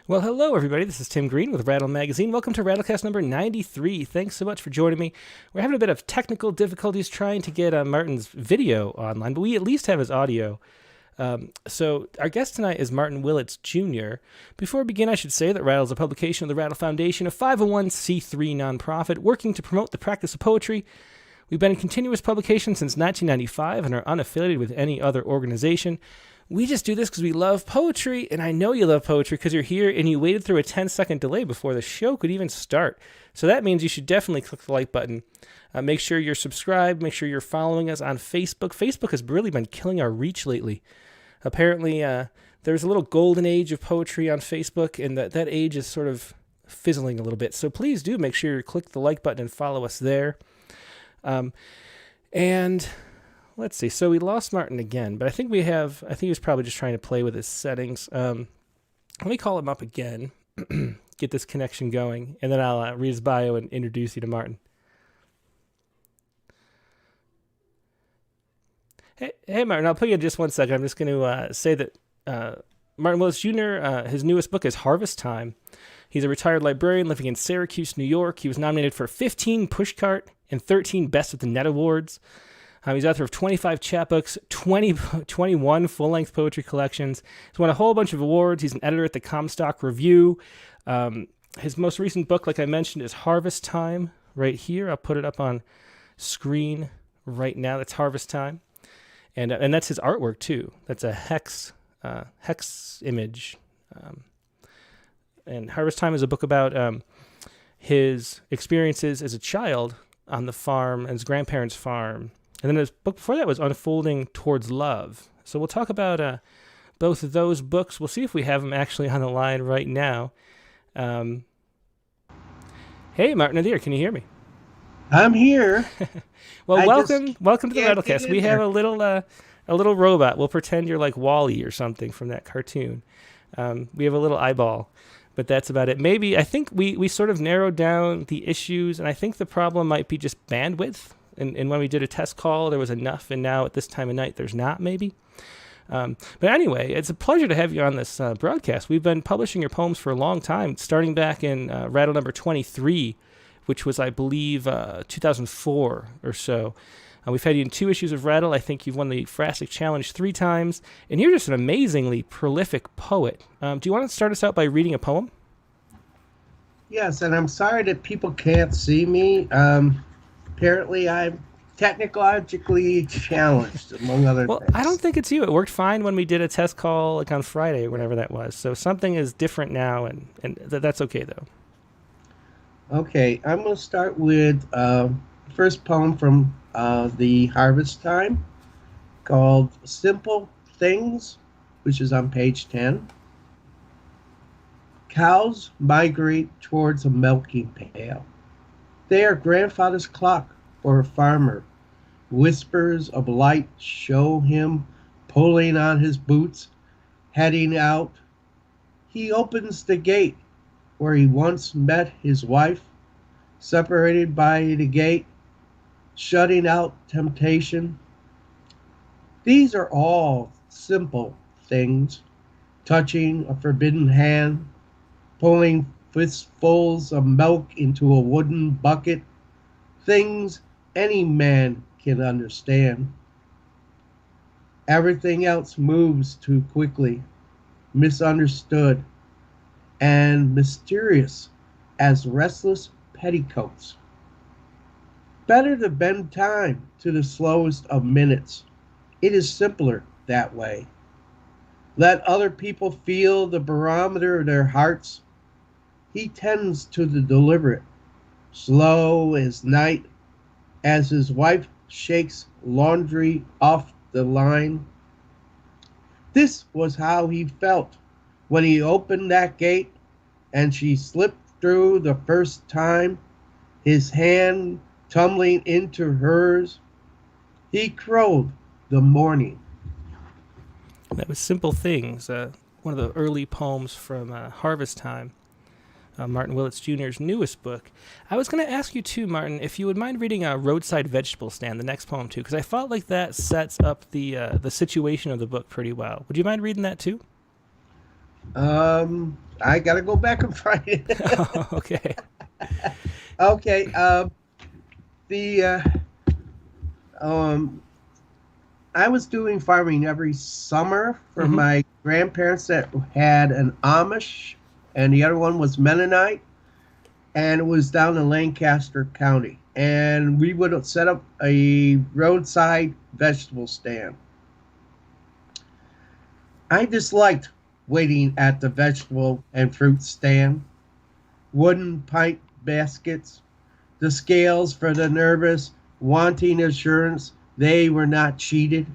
Well, hello, everybody. This is Tim Green with Rattle Magazine. Welcome to Rattlecast number 93. Thanks so much for joining me. We're having a bit of technical difficulties trying to get Martin's video online, but we at least have his audio. So our guest tonight is Martin Willitts Jr. Before we begin, I should say that Rattle is a publication of the Rattle Foundation, a 501c3 nonprofit working to promote the practice of poetry. We've been in continuous publication since 1995 and are unaffiliated with any other organization. We just do this because we love poetry, and I know you love poetry because you're here and you waited through a 10-second delay before the show could even start. So that means you should definitely click the like button. Make sure you're subscribed. Make sure you're following us on Facebook. Facebook has really been killing our reach lately. Apparently, there's a little golden age of poetry on Facebook, and that age is sort of fizzling a little bit. So please do make sure you click the like button and follow us there. And let's see. So we lost Martin again, but I think he was probably just trying to play with his settings. Let me call him up again, get this connection going, and then I'll read his bio and introduce you to Martin. Hey, Martin, I'll put you in just 1 second. I'm just going to say that Martin Willitts Jr., his newest book is Harvest Time. He's a retired librarian living in Syracuse, New York. He was nominated for 15 Pushcart and 13 Best of the Net Awards. He's author of 25 chapbooks, 21 full-length poetry collections. He's won a whole bunch of awards. He's an editor at the Comstock Review. His most recent book, like I mentioned, is Harvest Time, right here. I'll put it up on screen right now. That's Harvest Time. And that's his artwork, too. That's a hex image. And Harvest Time is a book about his experiences as a child on the farm, his grandparents' farm. And then his book before that was Unfolding Towards Love. So we'll talk about both of those books. We'll see if we have them actually on the line right now. Hey, Martin Adair, can you hear me? I'm here. Well, welcome to the Rattlecast. We have a little robot. We'll pretend you're like Wall-E or something from that cartoon. We have a little eyeball, but that's about it. I think we sort of narrowed down the issues, and I think the problem might be just bandwidth. And when we did a test call, there was enough, and now at this time of night, there's not, maybe. But anyway, it's a pleasure to have you on this broadcast. We've been publishing your poems for a long time, starting back in Rattle number 23, which was, I believe, 2004 or so. We've had you in 2 issues of Rattle. I think you've won the Phrastic Challenge 3 times, and you're just an amazingly prolific poet. Do you want to start us out by reading a poem? Yes, and I'm sorry that people can't see me. Apparently, I'm technologically challenged, among other things. Well, I don't think it's you. It worked fine when we did a test call like on Friday or whenever that was. So something is different now, and that's okay, though. Okay, I'm going to start with the first poem from the Harvest Time called Simple Things, which is on page 10. Cows migrate towards a milking pail. They are grandfather's clock for a farmer. Whispers of light show him pulling on his boots, heading out. He opens the gate where he once met his wife, separated by the gate, shutting out temptation. These are all simple things, touching a forbidden hand, pulling fistfuls of milk into a wooden bucket, things any man can understand. Everything else moves too quickly, misunderstood, and mysterious as restless petticoats. Better to bend time to the slowest of minutes. It is simpler that way. Let other people feel the barometer of their hearts. He tends to the deliberate, slow as night, as his wife shakes laundry off the line. This was how he felt when he opened that gate and she slipped through the first time, his hand tumbling into hers. He crowed the morning. That was Simple Things, one of the early poems from Harvest Time. Martin Willitts Jr.'s newest book. I was going to ask you too, Martin, if you would mind reading a Roadside Vegetable Stand, the next poem too, because I felt like that sets up the situation of the book pretty well. Would you mind reading that too? I gotta go back and find it. Okay. Okay. The um, I was doing farming every summer for Mm-hmm. my grandparents that had an Amish, and the other one was Mennonite, and it was down in Lancaster County. And we would set up a roadside vegetable stand. I disliked waiting at the vegetable and fruit stand. Wooden pint baskets, the scales for the nervous, wanting assurance they were not cheated,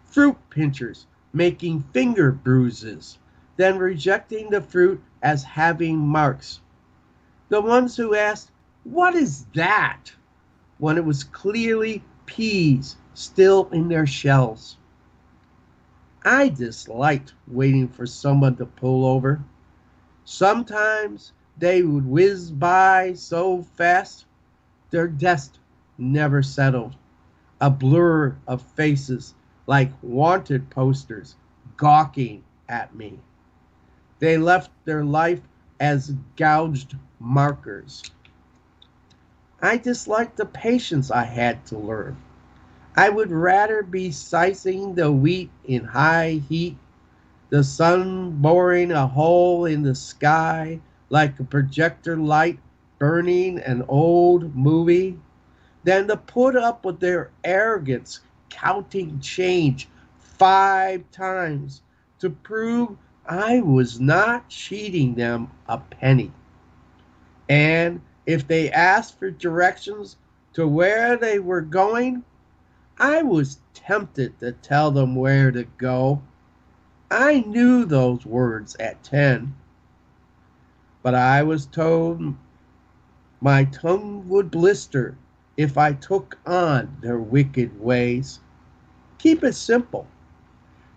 fruit pinchers making finger bruises, then rejecting the fruit as having marks. The ones who asked, "What is that?" when it was clearly peas still in their shells. I disliked waiting for someone to pull over. Sometimes they would whiz by so fast, their dust never settled. A blur of faces like wanted posters gawking at me. They left their life as gouged markers. I disliked the patience I had to learn. I would rather be slicing the wheat in high heat, the sun boring a hole in the sky like a projector light burning an old movie, than to put up with their arrogance, counting change 5 times to prove I was not cheating them a penny. And if they asked for directions to where they were going, I was tempted to tell them where to go. I knew those words at 10, but I was told my tongue would blister if I took on their wicked ways. Keep it simple.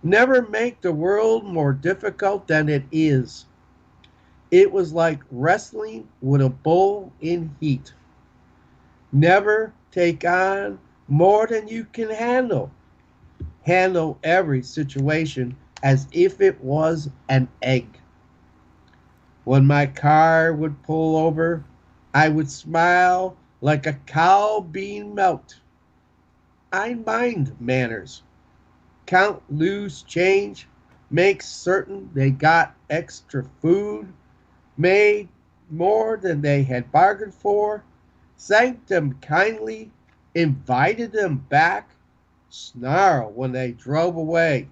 Never make the world more difficult than it is. It was like wrestling with a bull in heat. Never take on more than you can handle. Handle every situation as if it was an egg. When my car would pull over, I would smile like a cow being milked. I mind manners, count loose change, make certain they got extra food, made more than they had bargained for, thanked them kindly, invited them back, snarl when they drove away,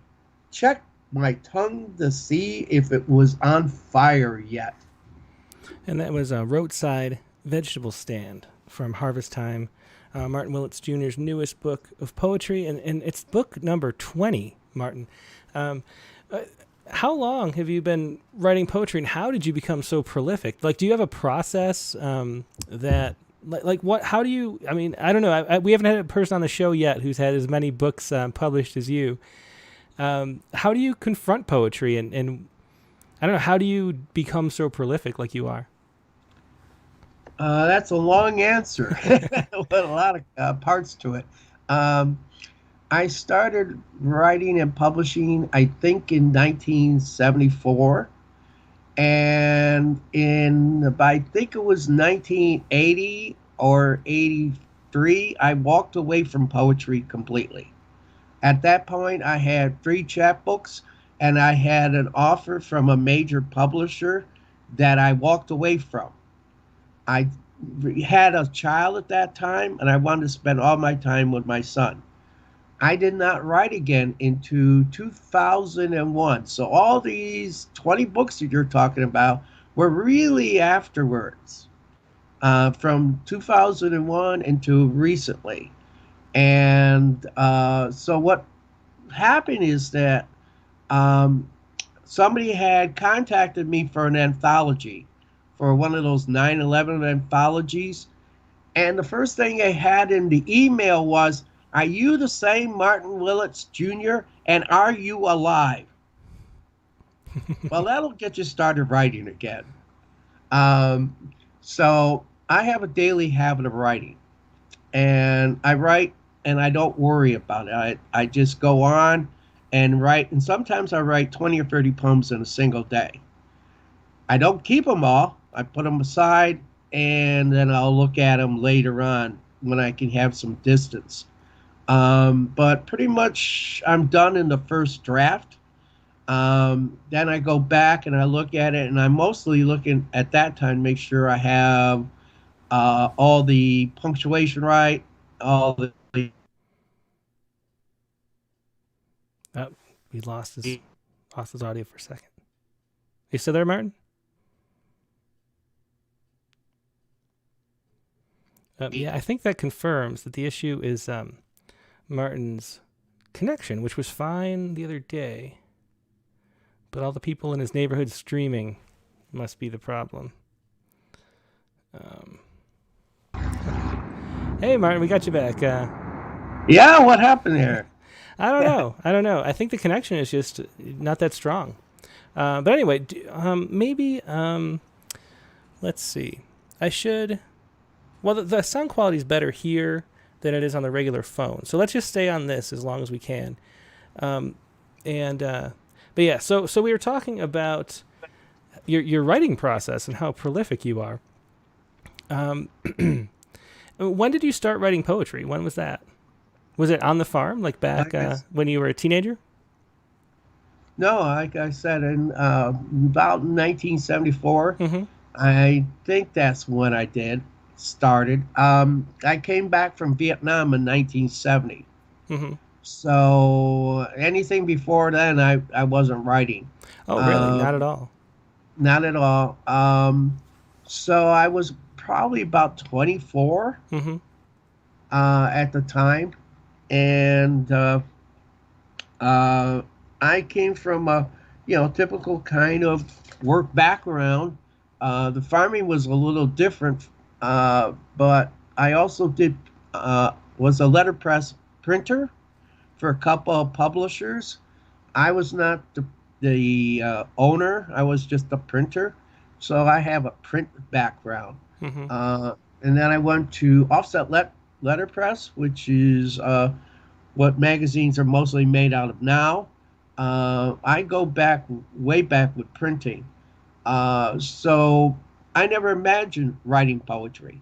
checked my tongue to see if it was on fire yet. And that was a roadside vegetable stand from Harvest Time, Martin Willitts Jr.'s newest book of poetry, and it's book number 20, Martin. Um, uh, how long have you been writing poetry, and how did you become so prolific? Like, do you have a process that, like, what? How do you? I mean, I don't know. We haven't had a person on the show yet who's had as many books published as you. How do you confront poetry, and I don't know, how do you become so prolific like you are? That's a long answer, with a lot of parts to it. Um, I started writing and publishing, I think, in 1974. And I think it was 1980 or 83, I walked away from poetry completely. At that point, I had 3 chapbooks, and I had an offer from a major publisher that I walked away from. I had a child at that time, and I wanted to spend all my time with my son. I did not write again into 2001. So all these 20 books that you're talking about were really afterwards, from 2001 into recently. And so what happened is that um, somebody had contacted me for an anthology, for one of those 9/11 anthologies. And the first thing I had in the email was, "Are you the same Martin Willitts Jr., and are you alive?" Well, that'll get you started writing again. Um, so I have a daily habit of writing, and I write and I don't worry about it. I just go on, and write. And sometimes I write 20 or 30 poems in a single day. I don't keep them all. I put them aside, and then I'll look at them later on when I can have some distance. But pretty much I'm done in the first draft. Then I go back and I look at it, and I'm mostly looking at that time to make sure I have all the punctuation right, all the Oh, we lost his audio for a second. You still there, Martin? Yeah, I think that confirms that the issue is Martin's connection, which was fine the other day, but all the people in his neighborhood streaming must be the problem. Hey, Martin, we got you back. Yeah, what happened there? I don't know. I think the connection is just not that strong. But anyway, maybe let's see. I should. Well, the sound quality is better here than it is on the regular phone. So let's just stay on this as long as we can. But yeah, so we were talking about your writing process and how prolific you are. When did you start writing poetry? When was that? Was it on the farm, like back when you were a teenager? No, like I said, in about 1974, I think that's when I started. I came back from Vietnam in 1970. So anything before then, I wasn't writing. Oh, really? Not at all? Not at all. So I was probably about 24 at the time. And I came from a typical kind of work background. The farming was a little different, but I also was a letterpress printer for a couple of publishers. I was not the owner. I was just a printer, so I have a print background. And then I went to offset letterpress, which is what magazines are mostly made out of now. I go way back with printing. So I never imagined writing poetry.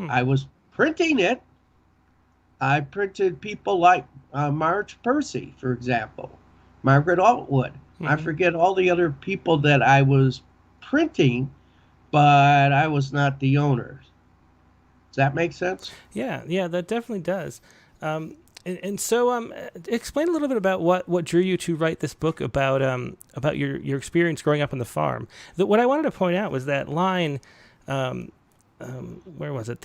I was printing it. I printed people like Marge Percy, for example, Margaret Atwood. I forget all the other people that I was printing, but I was not the owner. Does that make sense? Yeah, that definitely does. And so, explain a little bit about what drew you to write this book about your experience growing up on the farm. What I wanted to point out was that line, where was it?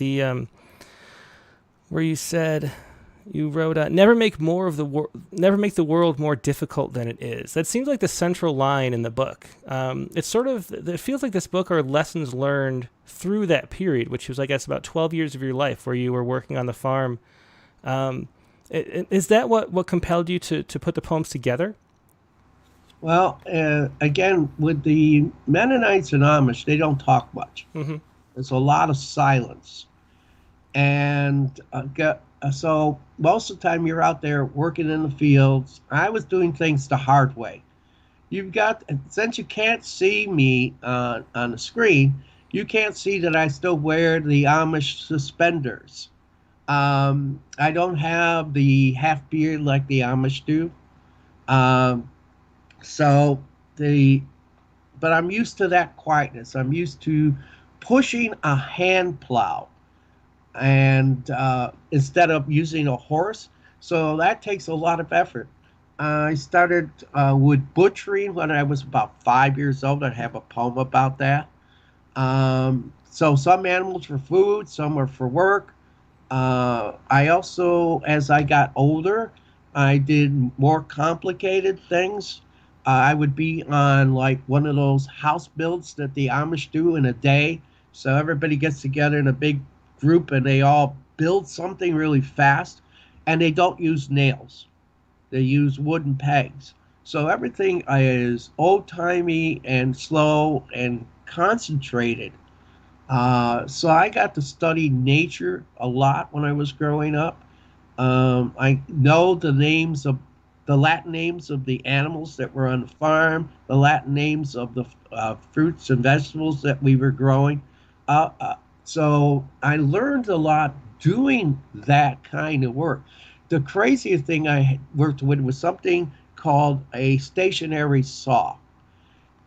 Where you said, you wrote, "Never make the world more difficult than it is." That seems like the central line in the book. It feels like this book are lessons learned through that period, which was, I guess, about 12 years of your life where you were working on the farm. Is that what compelled you to put the poems together? Well, again, with the Mennonites and Amish, they don't talk much. There's a lot of silence. And so most of the time you're out there working in the fields. I was doing things the hard way. Since you can't see me on the screen, you can't see that I still wear the Amish suspenders. I don't have the half beard like the Amish do. But I'm used to that quietness. I'm used to pushing a hand plow and instead of using a horse. So that takes a lot of effort. I started with butchering when I was about 5 years old. I have a poem about that. So some animals were food, some were for work. I also, as I got older, I did more complicated things. I would be on like one of those house builds that the Amish do in a day. So everybody gets together in a big group and they all build something really fast, and they don't use nails. They use wooden pegs. So everything is old-timey and slow and concentrated. So I got to study nature a lot when I was growing up. I know the names of the Latin names of the animals that were on the farm, the Latin names of the fruits and vegetables that we were growing. So I learned a lot doing that kind of work. The craziest thing I worked with was something called a stationary saw.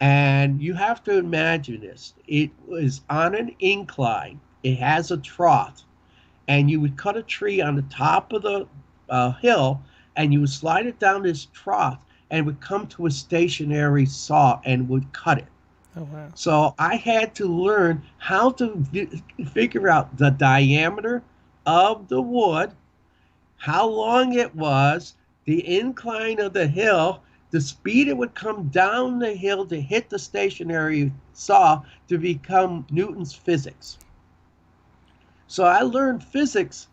And you have to imagine this. It was on an incline. It has a trough. And you would cut a tree on the top of the hill, and you would slide it down this trough, and it would come to a stationary saw and would cut it. Oh, wow. So I had to learn how to figure out the diameter of the wood, how long it was, the incline of the hill, the speed it would come down the hill to hit the stationary saw to become Newton's physics. So I learned physics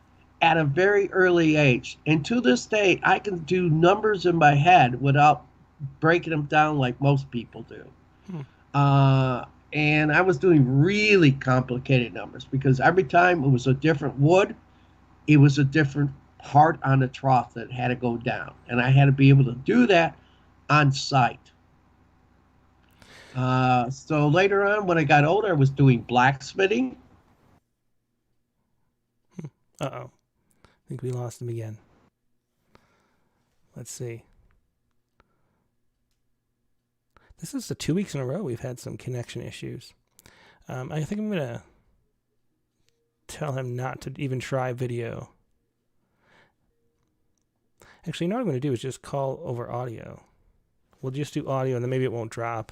at a very early age. And to this day, I can do numbers in my head without breaking them down like most people do. And I was doing really complicated numbers because every time it was a different wood, it was a different part on the trough that had to go down. And I had to be able to do that on site. So later on, when I got older, I was doing blacksmithing. Uh-oh. I think we lost him again. Let's see. This is the 2 weeks in a row we've had some connection issues. I think I'm going to tell him not to even try video. Actually, you know what I'm going to do is just call over audio. We'll just do audio, and then maybe it won't drop.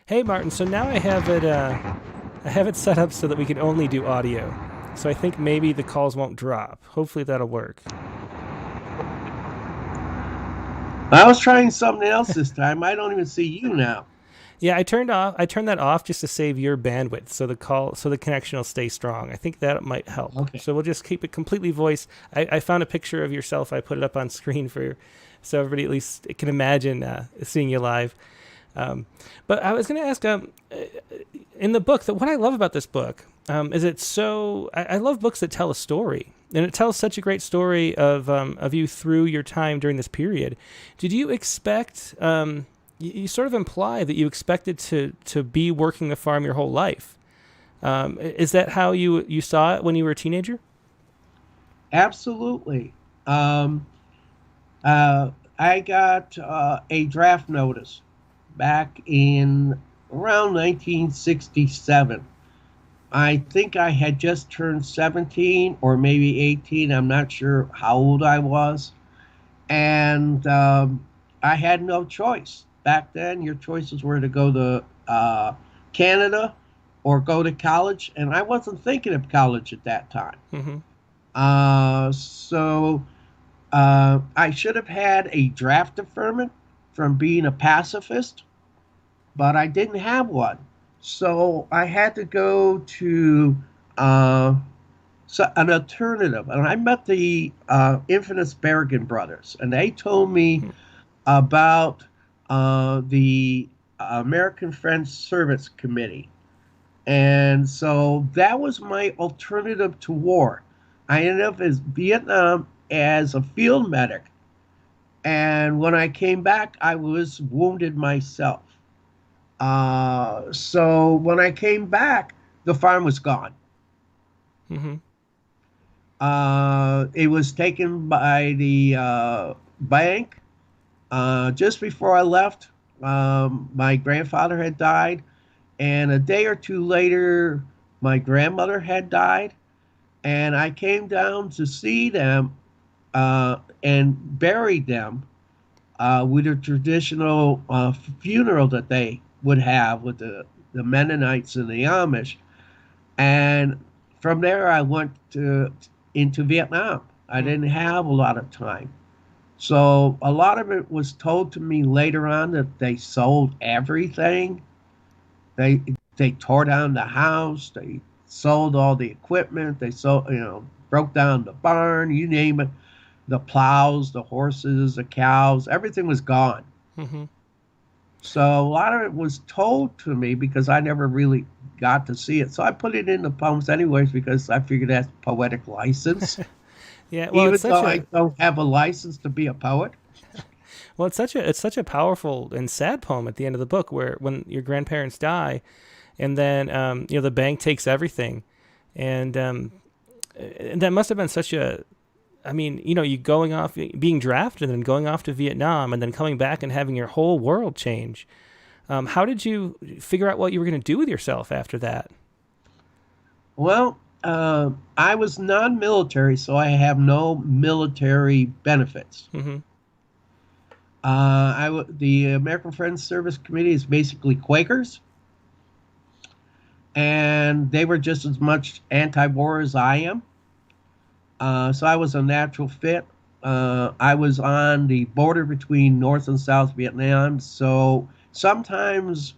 Hey, Martin. So now I have it set up so that we can only do audio. So I think maybe the calls won't drop. Hopefully that'll work. I was trying something else this time. I don't even see you now. Yeah, I turned that off just to save your bandwidth, so the connection will stay strong. I think that might help. Okay. So we'll just keep it completely voice. I found a picture of yourself. I put it up on screen so everybody at least can imagine seeing you live. But I was going to ask, in the book, that what I love about this book is it's so. I love books that tell a story, and it tells such a great story of you through your time during this period. Did you expect? You sort of imply that you expected to be working the farm your whole life. Is that how you saw it when you were a teenager? Absolutely. I got a draft notice back in around 1967. I think I had just turned 17 or maybe 18. I'm not sure how old I was. And I had no choice. Back then, your choices were to go to Canada or go to college, and I wasn't thinking of college at that time. Mm-hmm. So I should have had a draft deferment from being a pacifist, but I didn't have one. So I had to go to an alternative, and I met the infamous Berrigan brothers, and they told me about the American Friends Service Committee. And so that was my alternative to war. I ended up in Vietnam as a field medic. And when I came back, I was wounded myself. So when I came back, the farm was gone. Mm-hmm. It was taken by the bank. Just before I left, my grandfather had died, and a day or two later, my grandmother had died, and I came down to see them and buried them with a traditional funeral that they would have with the Mennonites and the Amish. And from there, I went into Vietnam. I didn't have a lot of time. So a lot of it was told to me later on that they sold everything. They tore down the house. They sold all the equipment. They sold, broke down the barn, you name it. The plows, the horses, the cows, everything was gone. Mm-hmm. So a lot of it was told to me because I never really got to see it. So I put it in the poems anyways because I figured that's poetic license. Yeah, well, even though I don't have a license to be a poet. Well, it's such a powerful and sad poem at the end of the book, where when your grandparents die, and then the bank takes everything, and that must have been such a. I mean, you going off, being drafted, and then going off to Vietnam, and then coming back and having your whole world change. How did you figure out what you were going to do with yourself after that? Well, I was non-military, so I have no military benefits. Mm-hmm. The American Friends Service Committee is basically Quakers, and they were just as much anti-war as I am. So I was a natural fit. I was on the border between North and South Vietnam, so sometimes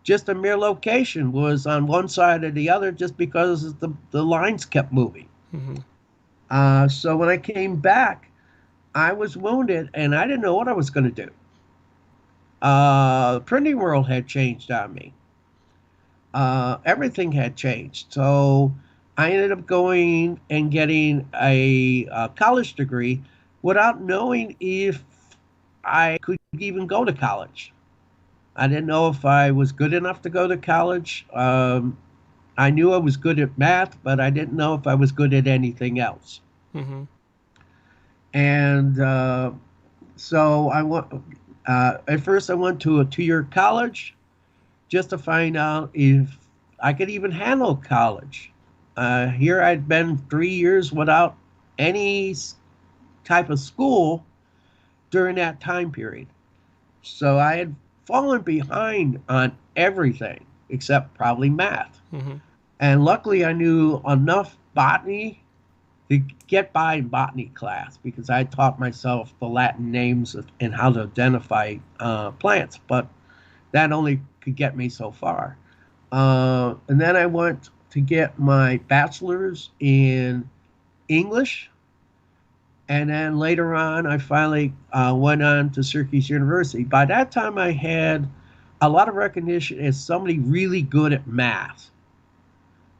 just a mere location was on one side or the other just because the lines kept moving. Mm-hmm. So when I came back, I was wounded and I didn't know what I was going to do. The printing world had changed on me. Everything had changed. So I ended up going and getting a college degree without knowing if I could even go to college. I didn't know if I was good enough to go to college. I knew I was good at math, but I didn't know if I was good at anything else. Mm-hmm. And so I went. At first, I went to a 2-year college just to find out if I could even handle college. Here I'd been 3 years without any type of school during that time period. So I had fallen behind on everything except probably math. Mm-hmm. And luckily I knew enough botany to get by in botany class because I taught myself the Latin names and how to identify plants, but that only could get me so far. And then I went to get my bachelor's in English. And then later on, I finally went on to Syracuse University. By that time, I had a lot of recognition as somebody really good at math.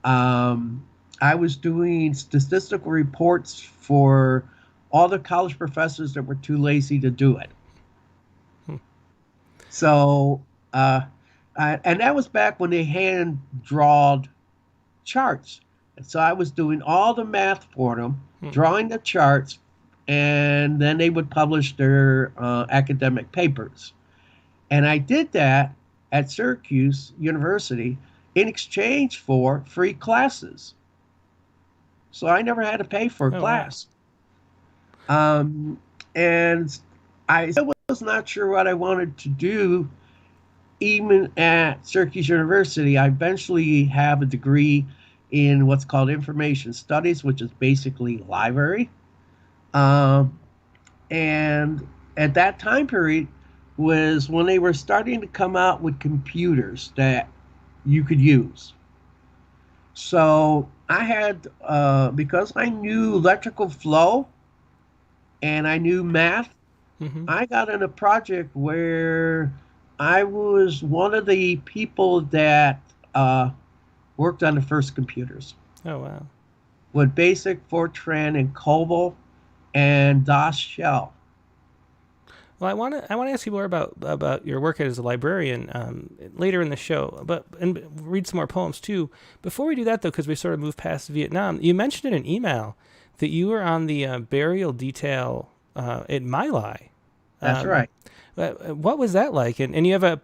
I was doing statistical reports for all the college professors that were too lazy to do it. So, and that was back when they hand drawed charts. And so I was doing all the math for them, drawing the charts, and then they would publish their academic papers. And I did that at Syracuse University in exchange for free classes. So I never had to pay for a class. Wow. And I was not sure what I wanted to do even at Syracuse University. I eventually have a degree in what's called information studies, which is basically library. And at that time period was when they were starting to come out with computers that you could use. So I had, because I knew electrical flow and I knew math, I got in a project where I was one of the people that worked on the first computers. Oh, wow. With BASIC, Fortran, and COBOL, and DOS shell. Well, I want to ask you more about your work as a librarian later in the show, and read some more poems too. Before we do that, though, because we sort of moved past Vietnam, you mentioned in an email that you were on the burial detail at My Lai. That's right. What was that like? And you have a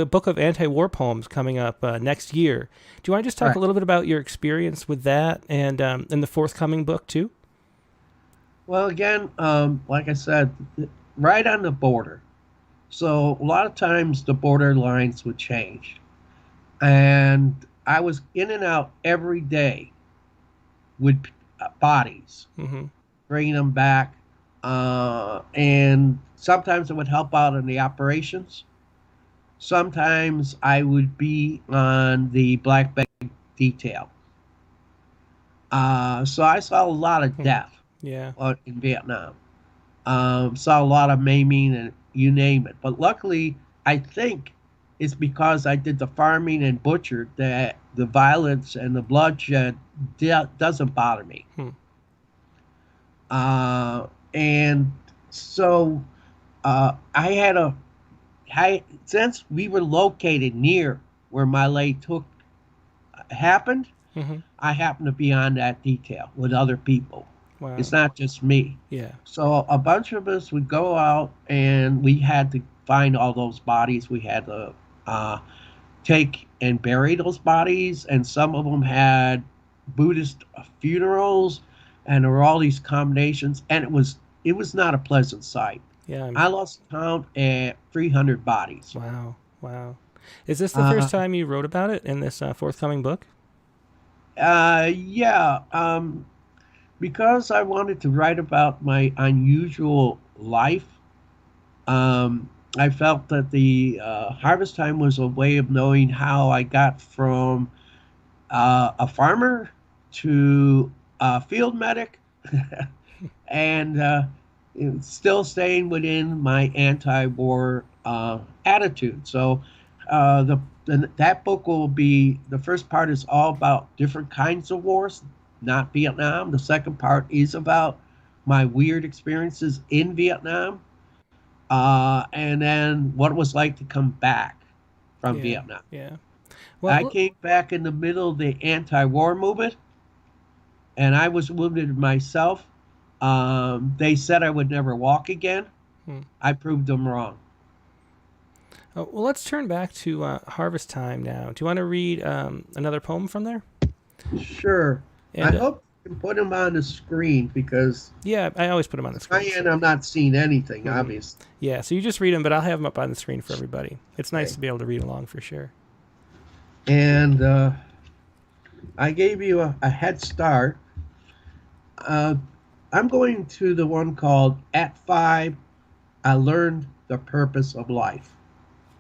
book of anti-war poems coming up next year. Do you want to just talk a little bit about your experience with that and the forthcoming book too? Well, again, like I said, right on the border. So a lot of times the border lines would change. And I was in and out every day with bodies, bringing them back. And sometimes I would help out in the operations. Sometimes I would be on the black bag detail. So I saw a lot of death in Vietnam. Saw a lot of maiming and you name it. But luckily, I think it's because I did the farming and butchered that the violence and the bloodshed doesn't bother me. And so I had since we were located near where my late took happened, Mm-hmm. I happened to be on that detail with other people. It's Wow. not just me. Yeah. So a bunch of us would go out and we had to find all those bodies. We had to uh, take and bury those bodies, and some of them had Buddhist funerals, and there were all these combinations, and it was not a pleasant sight. Yeah. I lost count at 300 bodies. Wow. Wow. Is this the Uh, first time you wrote about it in this forthcoming book? yeah, because I wanted to write about my unusual life. Um, I felt that the harvest time was a way of knowing how I got from a farmer to a field medic, and still staying within my anti-war attitude. So that book will be, the first part is all about different kinds of wars, not Vietnam. The second part is about my weird experiences in Vietnam, and then what it was like to come back from Yeah. Vietnam. Yeah. I Well, came back in the middle of the anti-war movement, and I was wounded myself. They said I would never walk again. hmm. I proved them wrong. Well, let's turn back to Harvest Time now. Do you want to read another poem from there? Sure. I And hope you can put them on the screen because yeah, I always put them on the my screen. end So. I'm not seeing anything, Hmm. obviously. Yeah, so you just read them, but I'll have them up on the screen for everybody. It's nice Okay. to be able to read along for sure. And I gave you a head start. Uh, I'm going to the one called At Five, I Learned the Purpose of Life.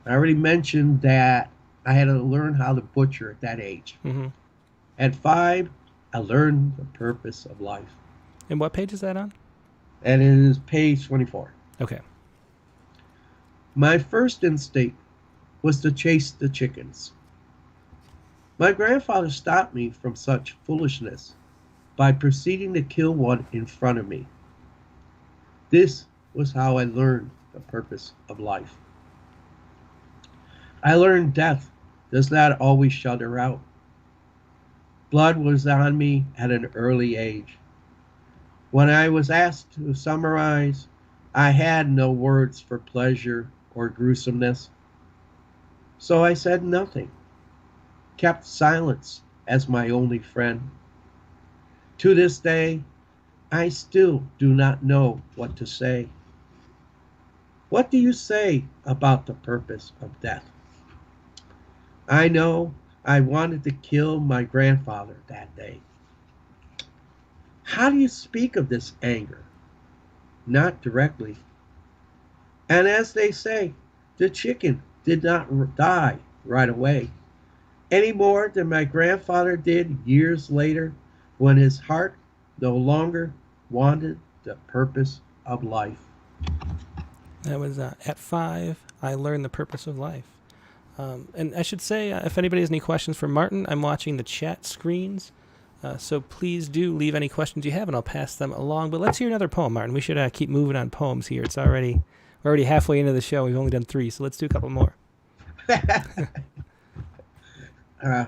I already mentioned that I had to learn how to butcher at that age. Hmm. At 5, I learned the purpose of life. And what page is that on? And it is page 24. Okay. My first instinct was to chase the chickens. My grandfather stopped me from such foolishness by proceeding to kill one in front of me. This was how I learned the purpose of life. I learned death does not always shudder out. Blood was on me at an early age. When I was asked to summarize, I had no words for pleasure or gruesomeness. So I said nothing, kept silence as my only friend. To this day, I still do not know what to say. What do you say about the purpose of death? I know I wanted to kill my grandfather that day. How do you speak of this anger? Not directly. And as they say, the chicken did not die right away, any more than my grandfather did years later when his heart no longer wanted the purpose of life. That was At Five, I Learned the Purpose of Life. And I should say, if anybody has any questions for Martin, I'm watching the chat screens. So please do leave any questions you have, and I'll pass them along. But let's hear another poem, Martin. We should keep moving on poems here. We're already halfway into the show. We've only done 3, so let's do a couple more. uh,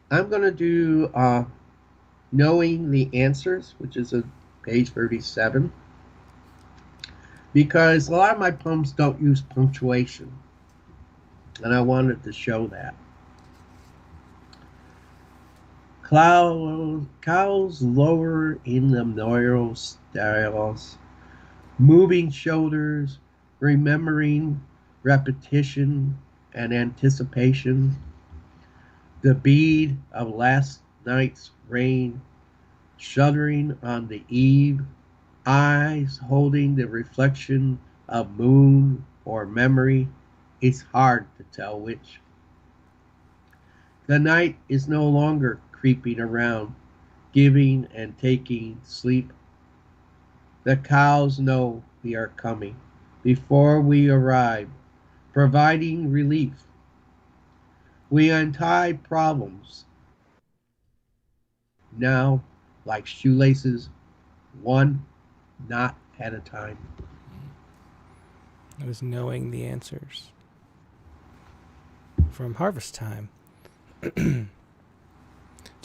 I'm going to do Knowing the Answers, which is a page 37, because a lot of my poems don't use punctuation, and I wanted to show that. Cows lower in the narrow stalls, moving shoulders, remembering repetition and anticipation, the bead of last night's rain, shuddering on the eve, eyes holding the reflection of moon or memory. It's hard to tell which. The night is no longer creeping around, giving and taking sleep. The cows know we are coming before we arrive, providing relief. We untie problems now like shoelaces, one knot ahead of time. It was knowing the answers from harvest time. Do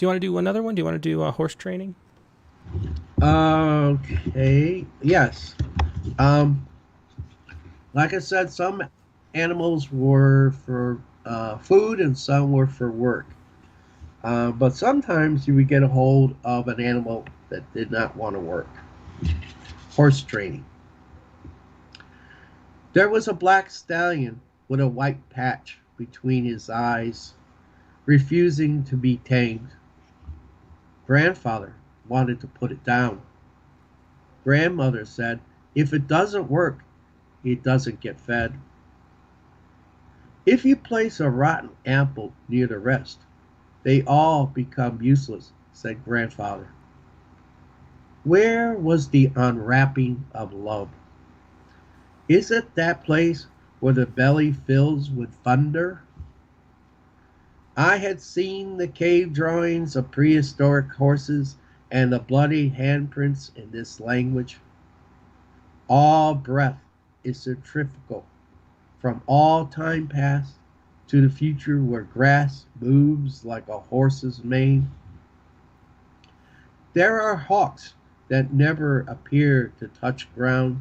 you want to do another one? Do you want to do horse training? Okay. Yes. Like I said, some animals were for food and some were for work. But sometimes you would get a hold of an animal that did not want to work. Horse training. There was a black stallion with a white patch between his eyes, refusing to be tamed. Grandfather wanted to put it down. Grandmother said, if it doesn't work, it doesn't get fed. If you place a rotten apple near the rest, they all become useless, said Grandfather. Where was the unwrapping of love? Is it that place where the belly fills with thunder? I had seen the cave drawings of prehistoric horses and the bloody handprints in this language. All breath is centrifugal from all time past to the future where grass moves like a horse's mane. There are hawks that never appear to touch ground.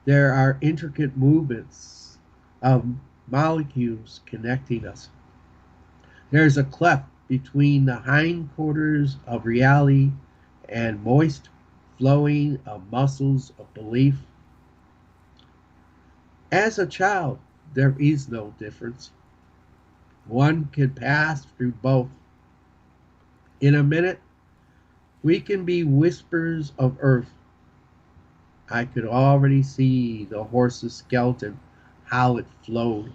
There are intricate movements of molecules connecting us. There's a cleft between the hindquarters of reality and moist flowing of muscles of belief. As a child, there is no difference. One can pass through both. In a minute, we can be whispers of earth. I could already see the horse's skeleton, how it flowed.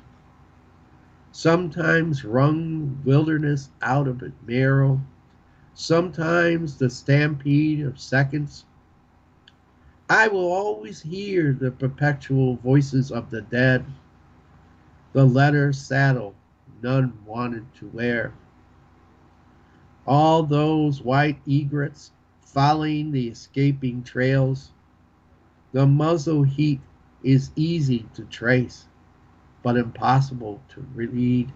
Sometimes wrung wilderness out of its marrow, sometimes the stampede of seconds. I will always hear the perpetual voices of the dead, the leather saddle none wanted to wear. All those white egrets following the escaping trails. The muzzle heat is easy to trace, but impossible to read.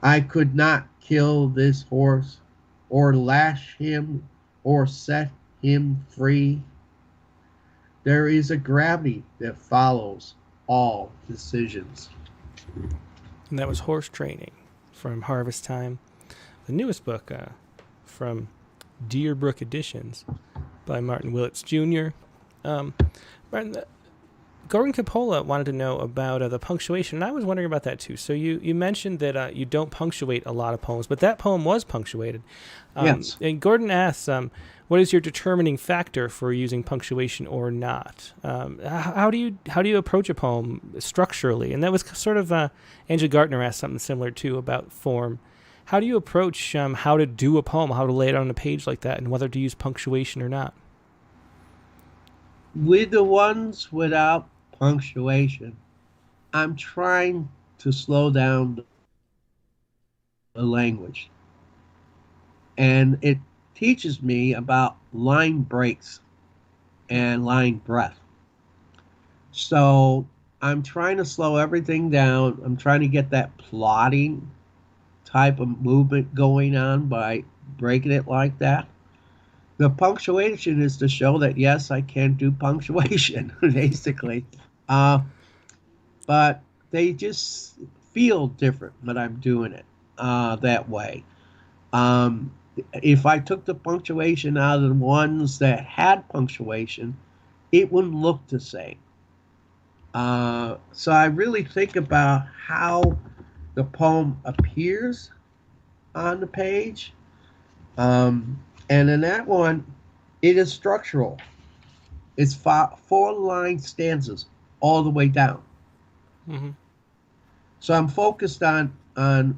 I could not kill this horse, or lash him, or set him free. There is a gravity that follows all decisions. And that was Horse Training from Harvest Time, the newest book from Deerbrook Editions by Martin Willitts Jr. Martin, Gordon Coppola wanted to know about the punctuation, and I was wondering about that too. So you mentioned that you don't punctuate a lot of poems, but that poem was punctuated. Yes. And Gordon asks, what is your determining factor for using punctuation or not? How do you approach a poem structurally? And that was sort of Angela Gartner asked something similar too about form. How do you approach how to do a poem, how to lay it on a page like that, and whether to use punctuation or not? With the ones without punctuation, I'm trying to slow down the language. And it teaches me about line breaks and line breath. So I'm trying to slow everything down. I'm trying to get that plotting type of movement going on by breaking it like that. The punctuation is to show that, yes, I can do punctuation, basically. But they just feel different when I'm doing it that way. If I took the punctuation out of the ones that had punctuation, it wouldn't look the same. So I really think about how the poem appears on the page. And in that one, it is structural. It's 4-line stanzas all the way down. Mm-hmm. So I'm focused on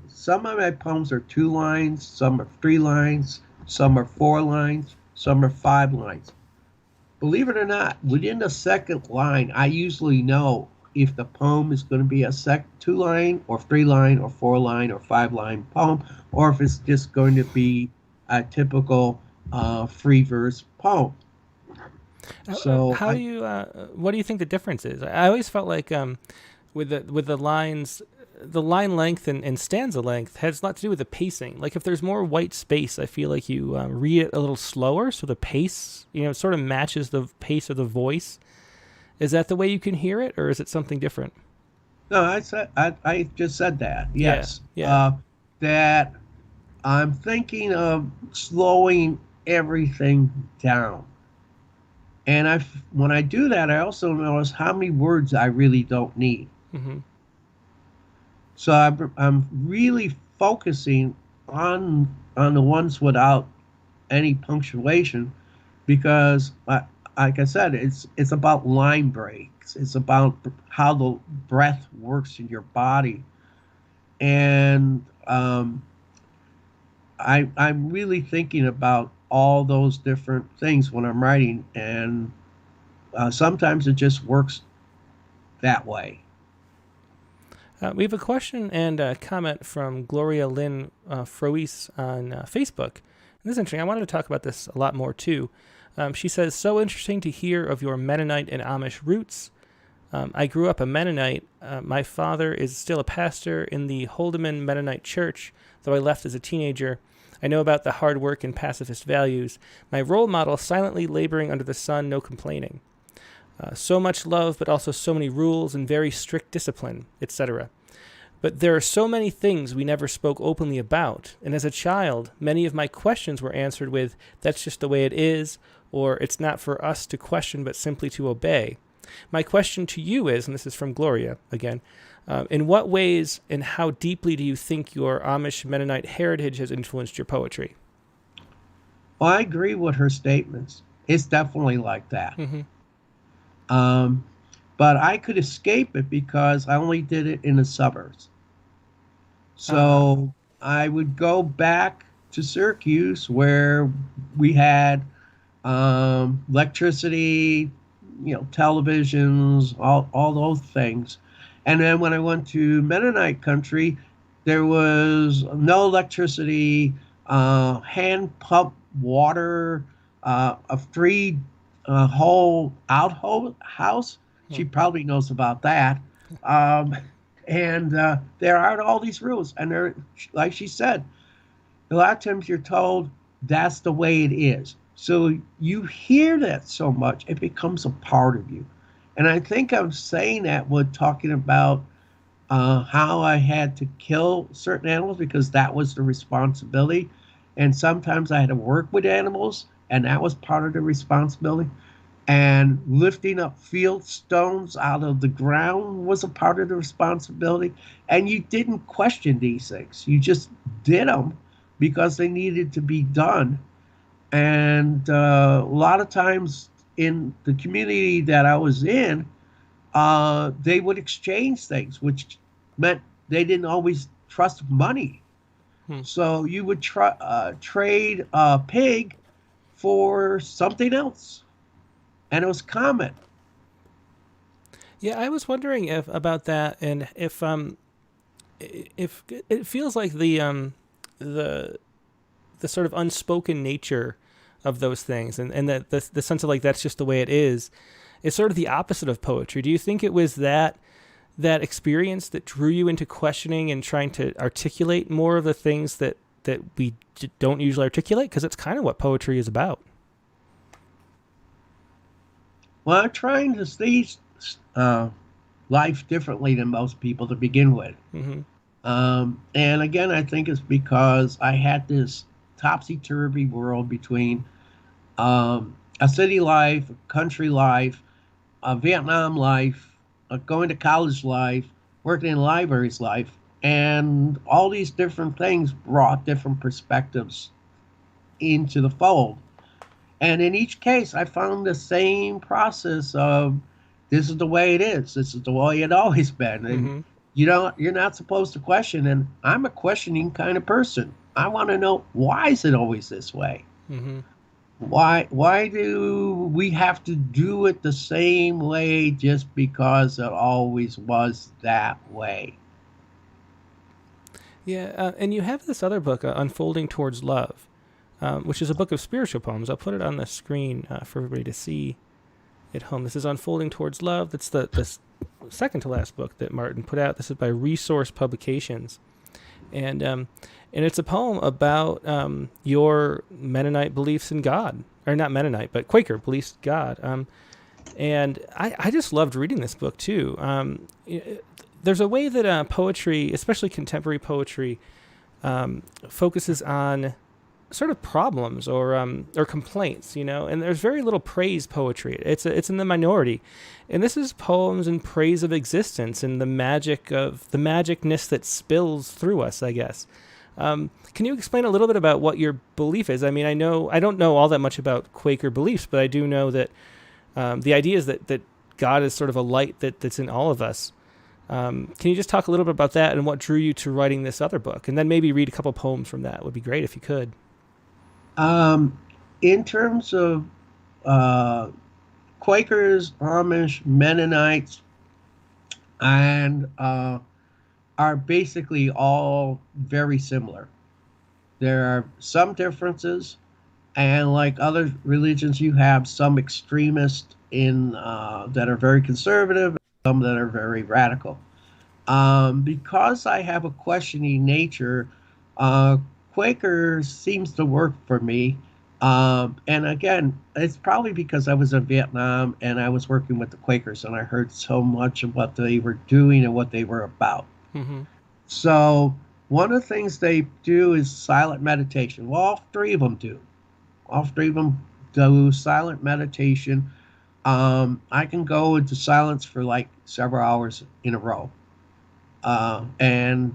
some of my poems are 2 lines, some are 3 lines, some are 4 lines, some are 5 lines. Believe it or not, within the second line, I usually know if the poem is going to be a 2-line or 3-line or 4-line or 5-line poem, or if it's just going to be a typical free verse poem. So How do you? What do you think the difference is? I always felt like with the lines, the line length and stanza length has a lot to do with the pacing. Like if there's more white space, I feel like you read it a little slower, so the pace, sort of matches the pace of the voice. Is that the way you can hear it, or is it something different? no, I just said that. Yeah, Yes, yeah. that I'm thinking of slowing everything down. And when I do that, I also notice how many words I really don't need. Hmm. So I'm really focusing on the ones without any punctuation because, like I said, it's about line breaks. It's about how the breath works in your body, and I'm really thinking about all those different things when I'm writing, and sometimes it just works that way. We have a question and a comment from Gloria Lynn Froese on Facebook. And this is interesting. I wanted to talk about this a lot more too. She says, so interesting to hear of your Mennonite and Amish roots. I grew up a Mennonite. My father is still a pastor in the Holdeman Mennonite Church, though I left as a teenager. I know about the hard work and pacifist values. My role model, silently laboring under the sun, no complaining. So much love, but also so many rules and very strict discipline, etc. But there are so many things we never spoke openly about, and as a child, many of my questions were answered with, that's just the way it is, or it's not for us to question but simply to obey. My question to you is, and this is from Gloria again, in what ways and how deeply do you think your Amish Mennonite heritage has influenced your poetry? Well, I agree with her statements. It's definitely like that. Mm-hmm. Um, but I could escape it because I only did it in the suburbs. Uh-huh. So I would go back to Syracuse where we had electricity, televisions, all those things. And then when I went to Mennonite country, there was no electricity, hand pump water, a free whole outhouse. Hmm. She probably knows about that. Um, and there are all these rules, and they're like she said. A lot of times you're told that's the way it is. So you hear that so much, it becomes a part of you. And I think I'm saying that when talking about how I had to kill certain animals because that was the responsibility. And sometimes I had to work with animals, and that was part of the responsibility. And lifting up field stones out of the ground was a part of the responsibility. And you didn't question these things, you just did them because they needed to be done. And a lot of times in the community that I was in, they would exchange things, which meant they didn't always trust money. Hmm. So you would trade a pig for something else, and it was common. Yeah, I was wondering if about that, and if it feels like the the sort of unspoken nature of those things, and that the sense of like that's just the way it is sort of the opposite of poetry. Do you think it was that experience that drew you into questioning and trying to articulate more of the things that we don't usually articulate? Because it's kind of what poetry is about. Well, I'm trying to see uh, life differently than most people to begin with. Mm-hmm. And again, I think it's because I had this topsy turvy world between a city life, a country life, a Vietnam life, a going to college life, working in libraries life, and all these different things brought different perspectives into the fold. And in each case, I found the same process of this is the way it is. This is the way it always been. And Mm-hmm. you're not supposed to question. And I'm a questioning kind of person. I want to know why is it always this way? Mm-hmm. Why do we have to do it the same way just because it always was that way? Yeah, and you have this other book, Unfolding Towards Love, which is a book of spiritual poems. I'll put it on the screen for everybody to see. it home. This is Unfolding Towards Love. That's the second to last book that Martin put out. This is by Resource Publications. And it's a poem about your Mennonite beliefs in God. Or not Mennonite, but Quaker beliefs in God. And I just loved reading this book, too. There's a way that poetry, especially contemporary poetry, focuses on sort of problems or complaints, and there's very little praise poetry. It's in the minority, and this is poems in praise of existence and the magicness that spills through us, I guess. Can you explain a little bit about what your belief is? I mean, I don't know all that much about Quaker beliefs, but I do know that the idea is that God is sort of a light that's in all of us. Can you just talk a little bit about that and what drew you to writing this other book, and then maybe read a couple poems from that? Would be great if you could. In terms of Quakers, Amish, Mennonites, and are basically all very similar. There are some differences, and like other religions, you have some extremists that are very conservative, and some that are very radical. Because I have a questioning nature, Quaker seems to work for me. And again, it's probably because I was in Vietnam and I was working with the Quakers and I heard so much of what they were doing and what they were about. Mm-hmm. So one of the things they do is silent meditation. Well, all three of them do. All three of them do silent meditation. I can go into silence for like several hours in a row. And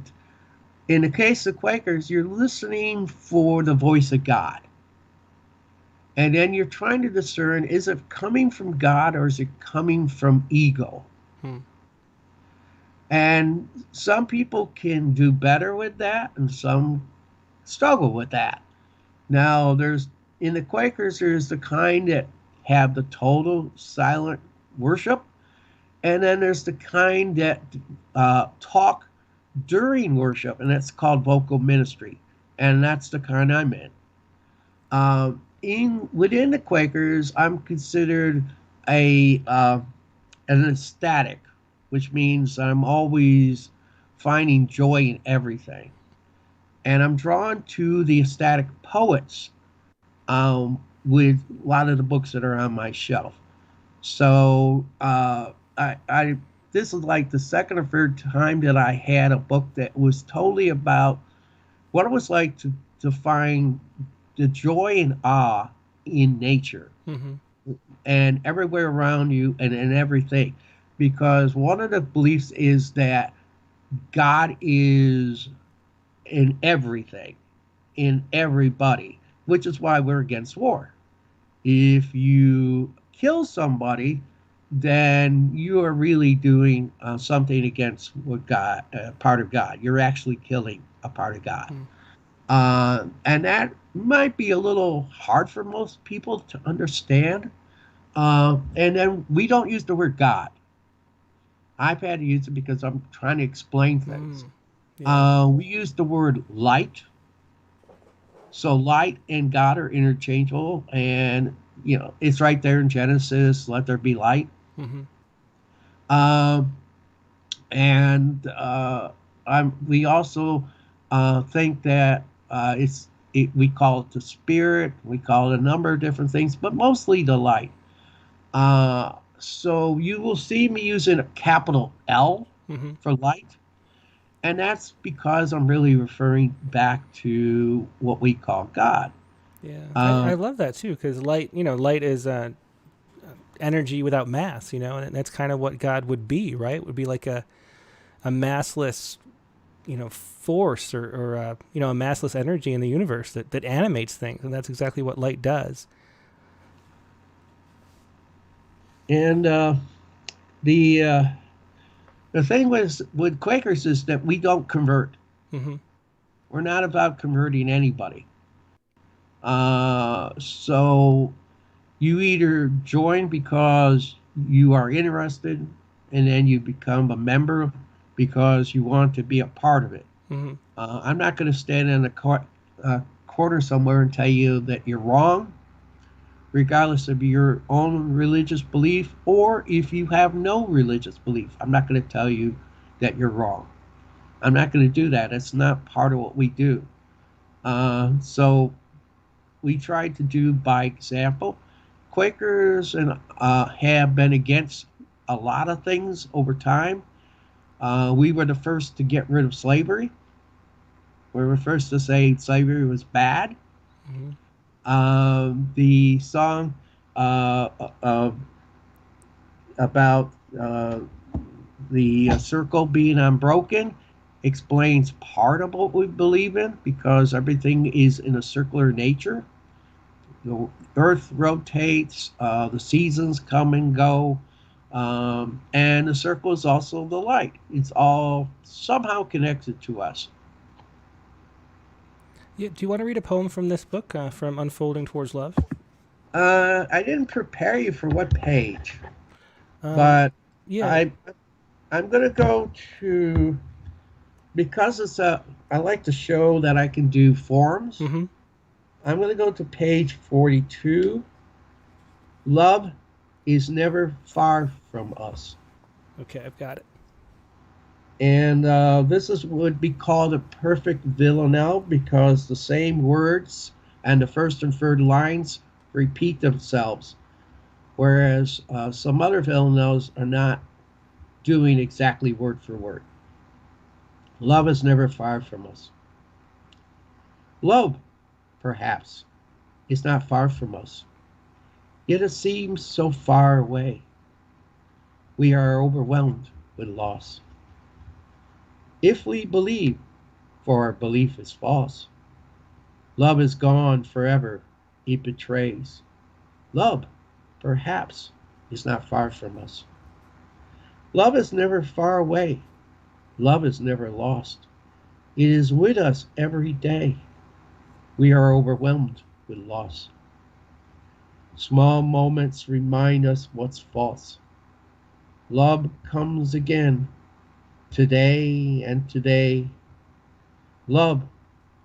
in the case of Quakers, you're listening for the voice of God. And then you're trying to discern, is it coming from God or is it coming from ego? And some people can do better with that and some struggle with that. Now, in the Quakers, there's the kind that have the total silent worship. And then there's the kind that talk during worship, and that's called vocal ministry. And that's the kind I'm in. Within the Quakers, I'm considered an ecstatic, which means I'm always finding joy in everything. And I'm drawn to the ecstatic poets with a lot of the books that are on my shelf. So this is like the second or third time that I had a book that was totally about what it was like to find the joy and awe in nature. Mm-hmm. And everywhere around you and in everything. Because one of the beliefs is that God is in everything, in everybody, which is why we're against war. If you kill somebody, then you are really doing something against what God, part of God. You're actually killing a part of God. And that might be a little hard for most people to understand. And then we don't use the word God. I've had to use it because I'm trying to explain things. Yeah. We use the word light. So light and God are interchangeable. And, it's right there in Genesis, let there be light. Mm-hmm. We also think that we call it the spirit. We call it a number of different things, but mostly the light. So you will see me using a capital L for light. And that's because I'm really referring back to what we call God. Yeah, I love that too, because light is energy without mass, and that's kind of what God would be, right? It would be like a massless, force or a massless energy in the universe that animates things, and that's exactly what light does. And the thing with Quakers is that we don't convert. Mm-hmm. We're not about converting anybody. So you either join because you are interested, and then you become a member because you want to be a part of it. Mm-hmm. I'm not going to stand in a corner somewhere and tell you that you're wrong, regardless of your own religious belief or if you have no religious belief. I'm not going to tell you that you're wrong. I'm not going to do that. It's not part of what we do. So we try to do by example. Quakers and have been against a lot of things over time. We were the first to get rid of slavery. We were first to say slavery was bad. Mm-hmm. The song about the circle being unbroken explains part of what we believe in because everything is in a circular nature. The earth rotates, the seasons come and go, and the circle is also the light. It's all somehow connected to us. Yeah, do you want to read a poem from this book, from Unfolding Towards Love? I didn't prepare you for what page, Um, but yeah. I'm gonna go to because I like to show that I can do forms. Mm-hmm. I'm gonna go to page 42. Love is never far from us. Okay, I've got it. And this would be called a perfect villanelle because the same words and the first and third lines repeat themselves, whereas some other villanelles are not doing exactly word for word. Love is never far from us. Love, perhaps, is not far from us, yet it seems so far away. We are overwhelmed with loss. If we believe, for our belief is false, love is gone forever, it betrays. Love, perhaps, is not far from us. Love is never far away. Love is never lost. It is with us every day. We are overwhelmed with loss. Small moments remind us what's false. Love comes again, today and today. Love,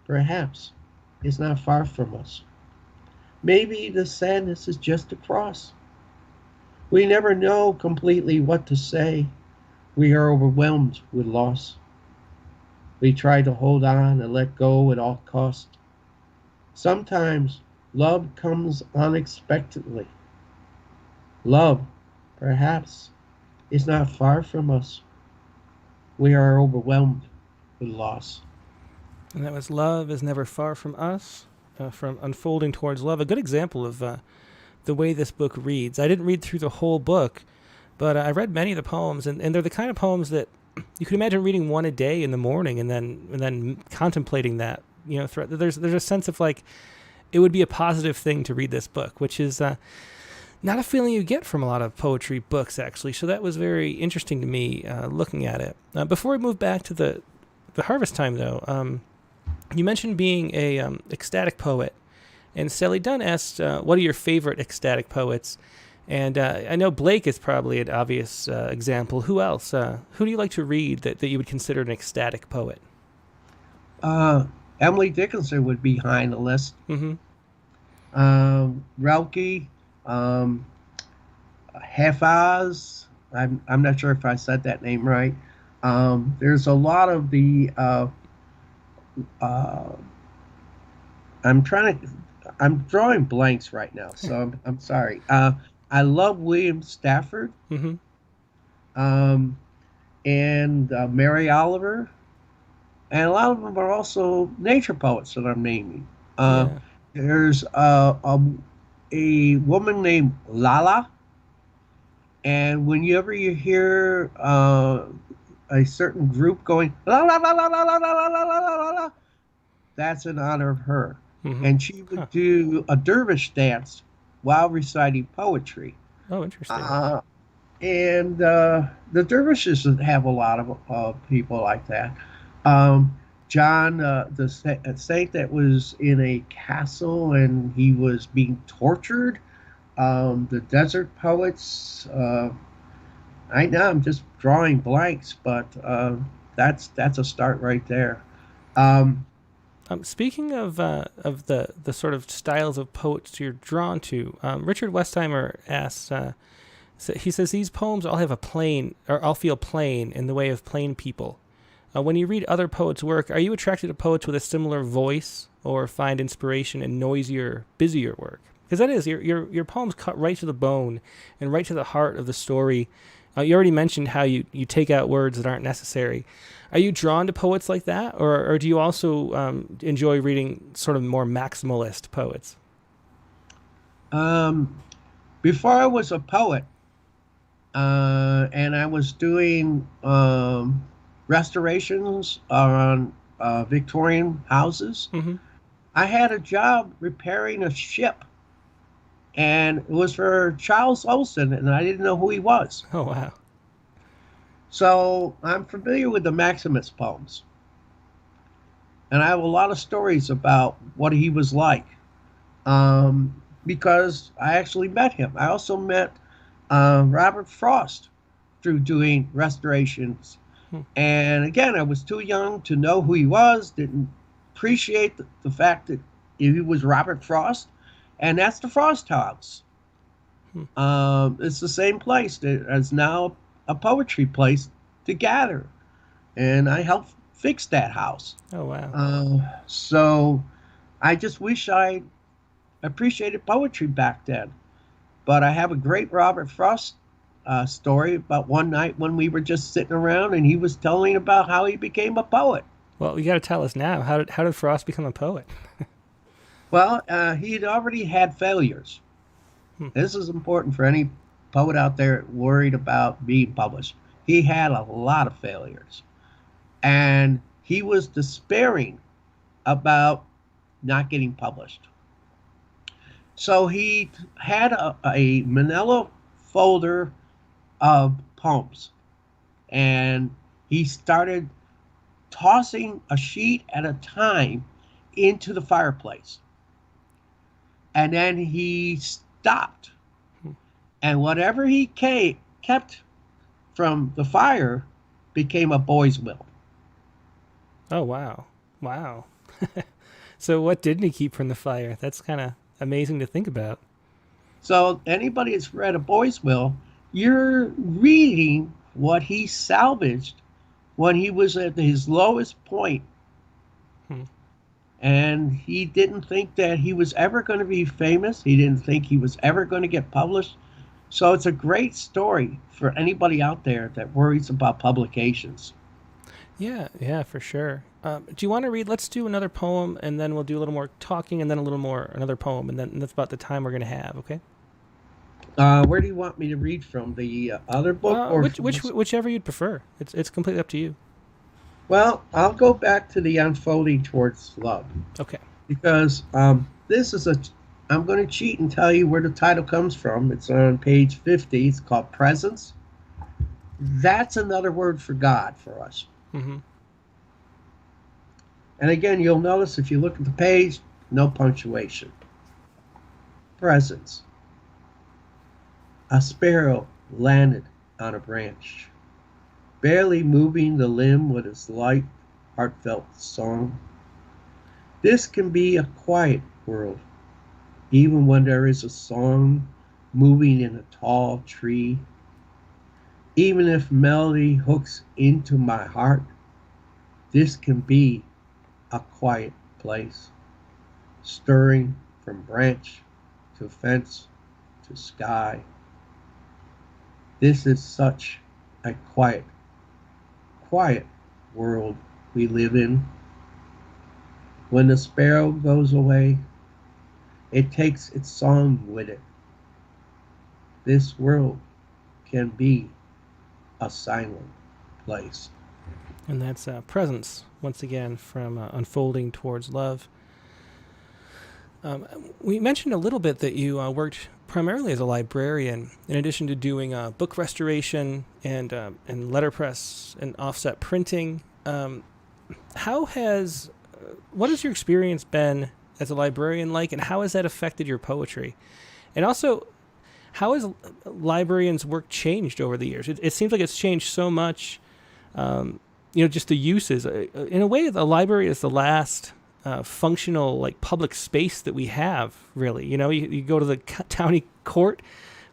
perhaps, is not far from us. Maybe the sadness is just across. We never know completely what to say. We are overwhelmed with loss. We try to hold on and let go at all cost. Sometimes love comes unexpectedly. Love, perhaps, is not far from us. We are overwhelmed with loss. And that was Love is Never Far From Us, from Unfolding Towards Love. A good example of the way this book reads. I didn't read through the whole book, but I read many of the poems, and they're the kind of poems that you could imagine reading one a day in the morning and then contemplating that. You know, there's a sense of like it would be a positive thing to read this book, which is not a feeling you get from a lot of poetry books, actually. So that was very interesting to me looking at it. Before we move back to the harvest time, though, you mentioned being a ecstatic poet, and Sally Dunn asked, what are your favorite ecstatic poets? And I know Blake is probably an obvious example. Who else? Who do you like to read that you would consider an ecstatic poet? Emily Dickinson would be high on the list. Mm-hmm. Relke, Hafez. I'm not sure if I said that name right. There's a lot of the. I'm drawing blanks right now, so I'm sorry. I love William Stafford. Mm-hmm. And Mary Oliver, and a lot of them are also nature poets that I'm naming. Yeah. There's a woman named Lala, and whenever you hear a certain group going la la la la la la la la la la la la, that's in honor of her. Mm-hmm. And she would do a dervish dance while reciting poetry. Oh, interesting. And the dervishes have a lot of people like that. John, the saint that was in a castle and he was being tortured. The desert poets. Right now, I'm just drawing blanks, but that's a start right there. Speaking of the sort of styles of poets you're drawn to, Richard Westheimer asks. He says these poems all have all feel plain in the way of plain people. When you read other poets' work, are you attracted to poets with a similar voice, or find inspiration in noisier, busier work? Because that is your poems cut right to the bone and right to the heart of the story. You already mentioned how you take out words that aren't necessary. Are you drawn to poets like that, or do you also enjoy reading sort of more maximalist poets? Before I was a poet, and I was doing restorations on Victorian houses. Mm-hmm. I had a job repairing a ship, and it was for Charles Olson, and I didn't know who he was. Oh, wow. So I'm familiar with the Maximus poems, and I have a lot of stories about what he was like, because I actually met him. I also met Robert Frost through doing restorations. And again, I was too young to know who he was, didn't appreciate the fact that he was Robert Frost, and that's the Frost House. It's the same place that is now a poetry place to gather, and I helped fix that house. Oh, wow. So I just wish I appreciated poetry back then. But I have a great Robert Frost story about one night when we were just sitting around and he was telling about how he became a poet. Well, you got to tell us now. How did Frost become a poet? Well, he had already had failures. This is important for any poet out there worried about being published. He had a lot of failures. And he was despairing about not getting published. So he had a manila folder of poems, and he started tossing a sheet at a time into the fireplace. And then he stopped. And whatever he kept from the fire became a boy's will. Oh, wow. Wow. So what didn't he keep from the fire? That's kind of amazing to think about. So anybody that's read a boy's will, you're reading what he salvaged when he was at his lowest point. And he didn't think that he was ever going to be famous. He didn't think he was ever going to get published. So it's a great story for anybody out there that worries about publications. Yeah, for sure. Do you want to read? Let's do another poem, and then we'll do a little more talking, and then another poem, and then that's about the time we're going to have. Okay. Where do you want me to read from? The other book, or whichever you'd prefer. It's completely up to you. Well, I'll go back to the Unfolding Towards Love. Okay. Because this is I'm going to cheat and tell you where the title comes from. It's on page 50. It's called Presence. That's another word for God for us. Mm-hmm. And again, you'll notice if you look at the page, no punctuation. Presence. A sparrow landed on a branch, barely moving the limb with its light, heartfelt song. This can be a quiet world, even when there is a song moving in a tall tree. Even if melody hooks into my heart, this can be a quiet place, stirring from branch to fence to sky. This is such a quiet world we live in. When the sparrow goes away, it takes its song with it. This world can be a silent place. And that's Presence, once again, from Unfolding Towards Love. We mentioned a little bit that you worked primarily as a librarian, in addition to doing book restoration and letterpress and offset printing. What has your experience been as a librarian like, and how has that affected your poetry? And also, how has librarians' work changed over the years? It seems like it's changed so much. Just the uses. In a way, the library is the last functional like public space that we have. Really, you go to the county court,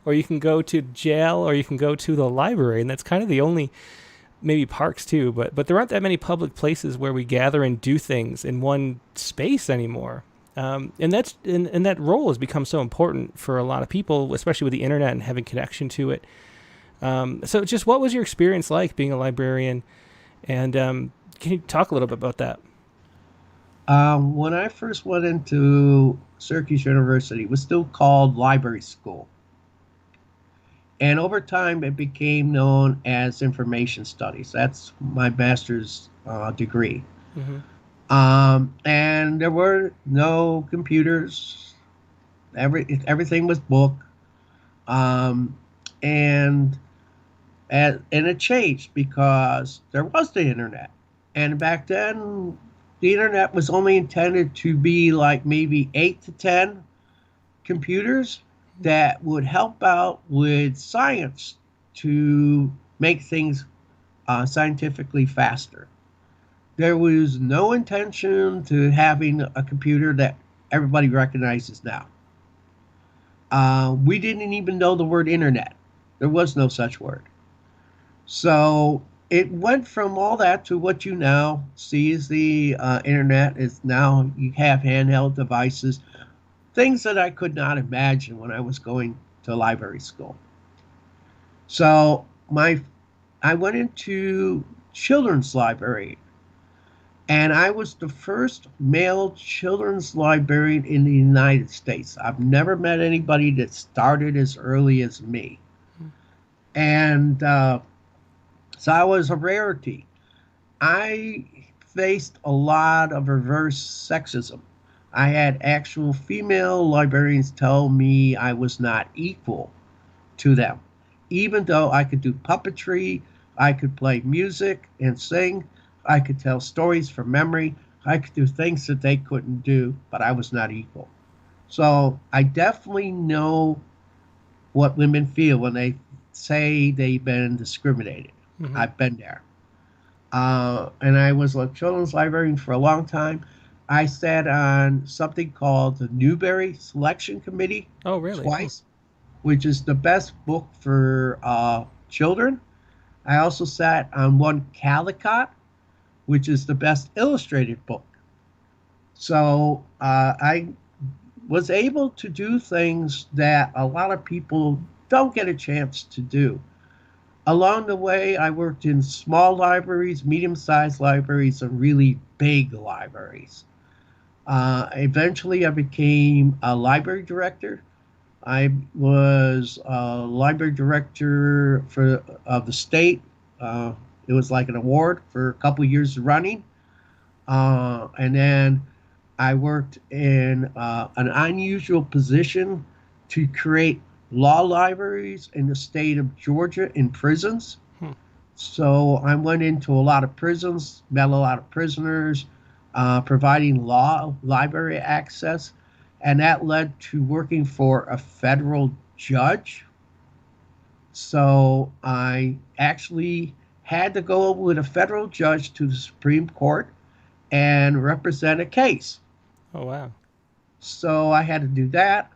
or you can go to jail, or you can go to the library, and that's kind of the only, maybe parks too, but there aren't that many public places where we gather and do things in one space anymore. And that role has become so important for a lot of people, especially with the internet and having connection to it. So just what was your experience like being a librarian? And can you talk a little bit about that? When I first went into Syracuse University, it was still called library school. And over time, it became known as information studies. That's my master's degree. Mm-hmm. And there were no computers. Everything was book. And it changed because there was the internet. And back then, the internet was only intended to be like maybe 8 to 10 computers that would help out with science to make things scientifically faster. There was no intention to having a computer that everybody recognizes now. We didn't even know the word internet. There was no such word. So it went from all that to what you now see as the internet. Is now you have handheld devices, things that I could not imagine when I was going to library school. So I went into children's library, and I was the first male children's librarian in the United States. I've never met anybody that started as early as me. And so I was a rarity. I faced a lot of reverse sexism. I had actual female librarians tell me I was not equal to them. Even though I could do puppetry, I could play music and sing, I could tell stories from memory, I could do things that they couldn't do, but I was not equal. So I definitely know what women feel when they say they've been discriminated. Mm-hmm. I've been there. And I was a children's librarian for a long time. I sat on something called the Newbery Selection Committee. Oh, really? Twice, which is the best book for children. I also sat on one Caldecott, which is the best illustrated book. So I was able to do things that a lot of people don't get a chance to do. Along the way, I worked in small libraries, medium-sized libraries, and really big libraries. Eventually, I became a library director. I was a library director of the state. It was like an award for a couple of years running. And then I worked in an unusual position to create law libraries in the state of Georgia in prisons. So I went into a lot of prisons, met a lot of prisoners, providing law library access, and that led to working for a federal judge. So I actually had to go with a federal judge to the Supreme Court and represent a case. Oh, wow. So I had to do that.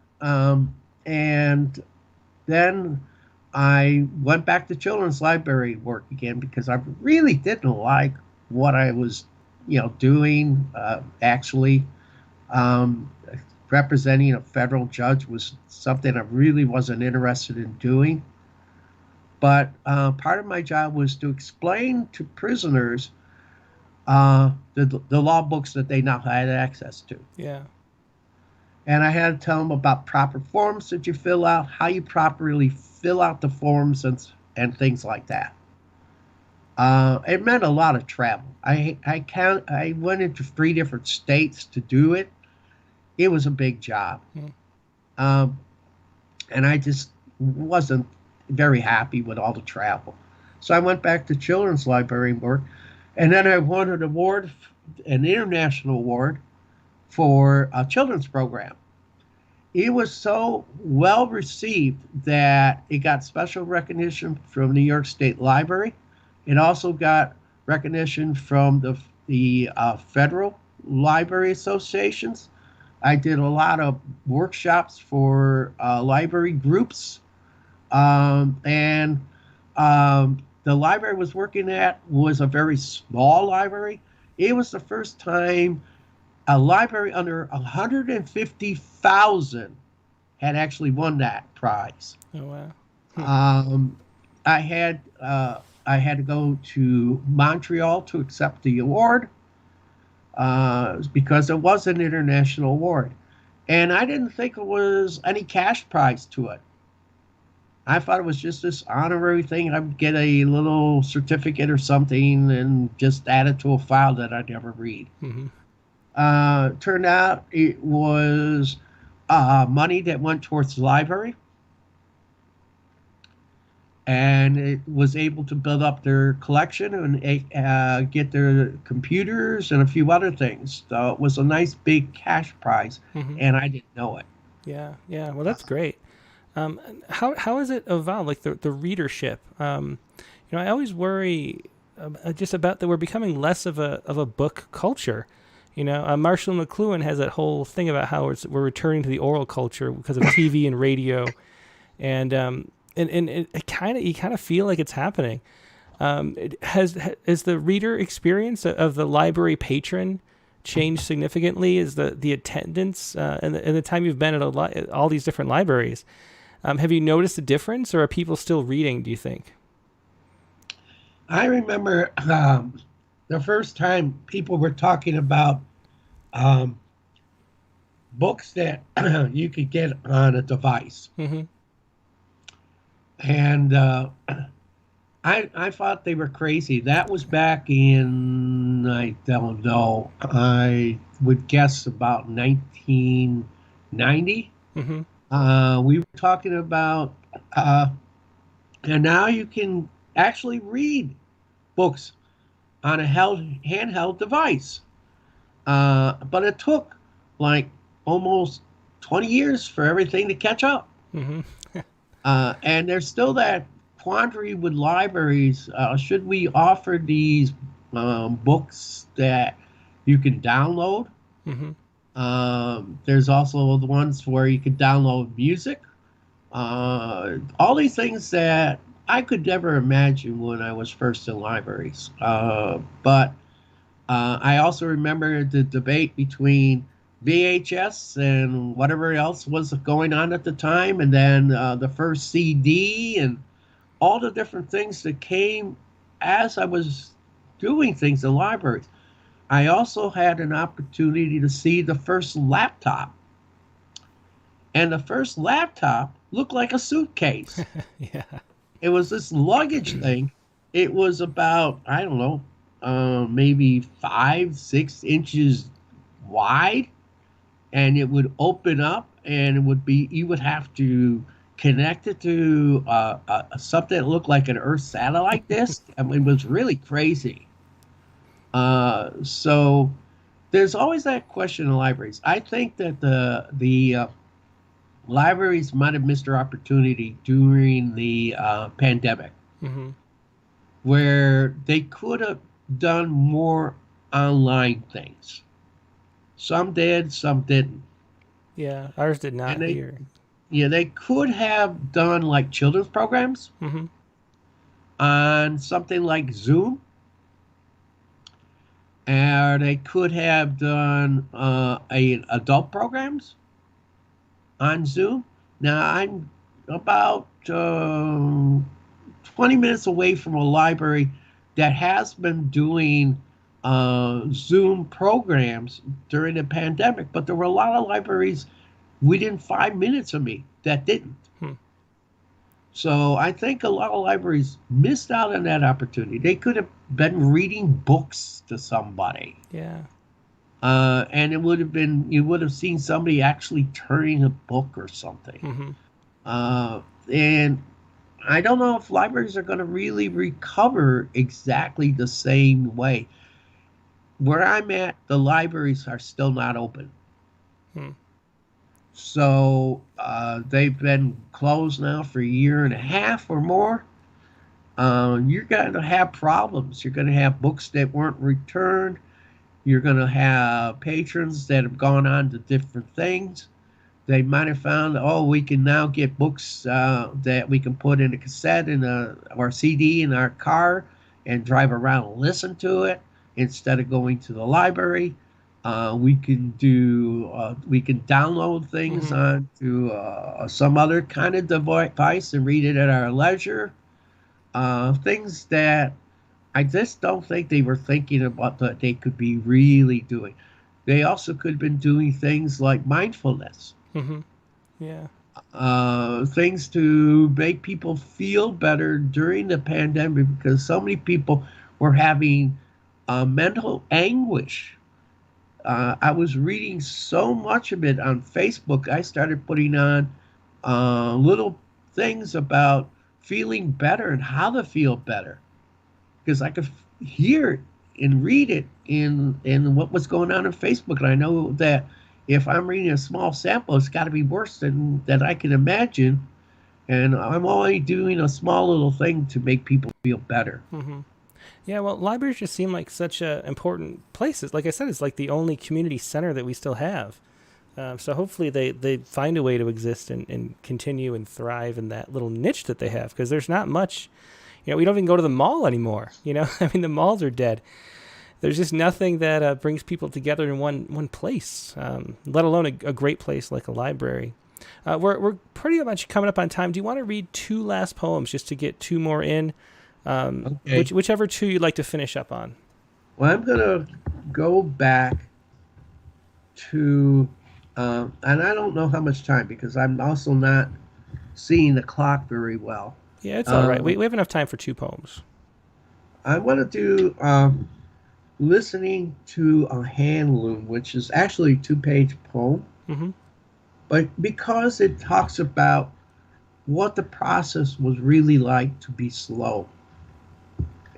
And then I went back to children's library work again because I really didn't like what I was, doing. Actually, representing a federal judge was something I really wasn't interested in doing. But part of my job was to explain to prisoners the law books that they now had access to. Yeah. And I had to tell them about proper forms that you fill out, how you properly fill out the forms, and things like that. It meant a lot of travel. I went into 3 different states to do it. It was a big job. And I just wasn't very happy with all the travel. So I went back to children's library work, and then I won an international award for a children's program. It was so well received that it got special recognition from New York State Library. It also got recognition from the federal library associations. I did a lot of workshops for library groups. And the library I was working at was a very small library. It was the first time a library under 150,000 had actually won that prize. Oh wow. Um, I had to go to Montreal to accept the award because it was an international award, and I didn't think it was any cash prize to it. I thought it was just this honorary thing. I would get a little certificate or something and just add it to a file that I'd never read. Mm-hmm. Turned out it was money that went towards the library, and it was able to build up their collection and get their computers and a few other things. So it was a nice big cash prize, Mm-hmm. and I didn't know it. Yeah, yeah. Well, that's great. How has it evolved? Like the readership. I always worry just about that we're becoming less of a book culture. Marshall McLuhan has that whole thing about how we're returning to the oral culture because of TV and radio, and it kind of you kind of feel like it's happening. Has the reader experience of the library patron changed significantly? Is the attendance and the time you've been at all these different libraries? Have you noticed a difference, or are people still reading, do you think? I remember the first time people were talking about um, books that you could get on a device. Mm-hmm. And I thought they were crazy. That was back in, I don't know, I would guess about 1990. Mm-hmm. We were talking about, and now you can actually read books on a handheld device. But it took like almost 20 years for everything to catch up. Mm-hmm. And there's still that quandary with libraries. Should we offer these books that you can download? Mm-hmm. There's also the ones where you can download music. All these things that I could never imagine when I was first in libraries. But I also remember the debate between VHS and whatever else was going on at the time, and then the first CD and all the different things that came as I was doing things in libraries. I also had an opportunity to see the first laptop. And the first laptop looked like a suitcase. Yeah. It was this luggage thing. It was about, I don't know, maybe 5-6 inches wide. And it would open up, and it would be, you would have to connect it to something that looked like an Earth satellite disk. I mean, it was really crazy. So there's always that question in libraries. I think that the libraries might have missed their opportunity during the pandemic, Mm-hmm. where they could have done more online things. Some did, some didn't. Yeah, ours did not And they, here. yeah, they could have done like children's programs Mm-hmm. on something like Zoom, or they could have done adult programs on Zoom. Now I'm about 20 minutes away from a library that has been doing Zoom programs during the pandemic, but there were a lot of libraries within 5 minutes of me that didn't. Hmm. So I think a lot of libraries missed out on that opportunity. They could have been reading books to somebody. Yeah. And it would have been, you would have seen somebody actually turning a book or something. Mm-hmm. And I don't know if libraries are going to really recover exactly the same way. Where I'm at, the libraries are still not open. Hmm. So they've been closed now for a year and a half or more. You're going to have problems. You're going to have books that weren't returned. You're going to have patrons that have gone on to different things. They might have found, oh, we can now get books that we can put in a cassette or CD in our car and drive around and listen to it instead of going to the library. We can download things Mm-hmm. onto some other kind of device and read it at our leisure. Things that I just don't think they were thinking about that they could be really doing. They also could have been doing things like mindfulness, Mm-hmm. Yeah. things to make people feel better during the pandemic because so many people were having mental anguish. I was reading so much of it on Facebook. I started putting on little things about feeling better and how to feel better because I could hear it and read it in what was going on Facebook, and I know that if I'm reading a small sample, it's got to be worse than I can imagine. And I'm only doing a small little thing to make people feel better. Mm-hmm. Yeah, well, libraries just seem like such important places. Like I said, it's like the only community center that we still have. So hopefully they find a way to exist and continue and thrive in that little niche that they have because there's not much. We don't even go to the mall anymore. I mean, the malls are dead. There's just nothing that brings people together in one place, let alone a great place like a library. We're pretty much coming up on time. Do you want to read two last poems just to get two more in? Okay. Whichever two you'd like to finish up on. Well, I'm gonna go back to, and I don't know how much time because I'm also not seeing the clock very well. Yeah, it's all right. Um, We have enough time for two poems. I want to do listening to a hand loom, which is actually a two-page poem, Mm-hmm. but because it talks about what the process was really like to be slow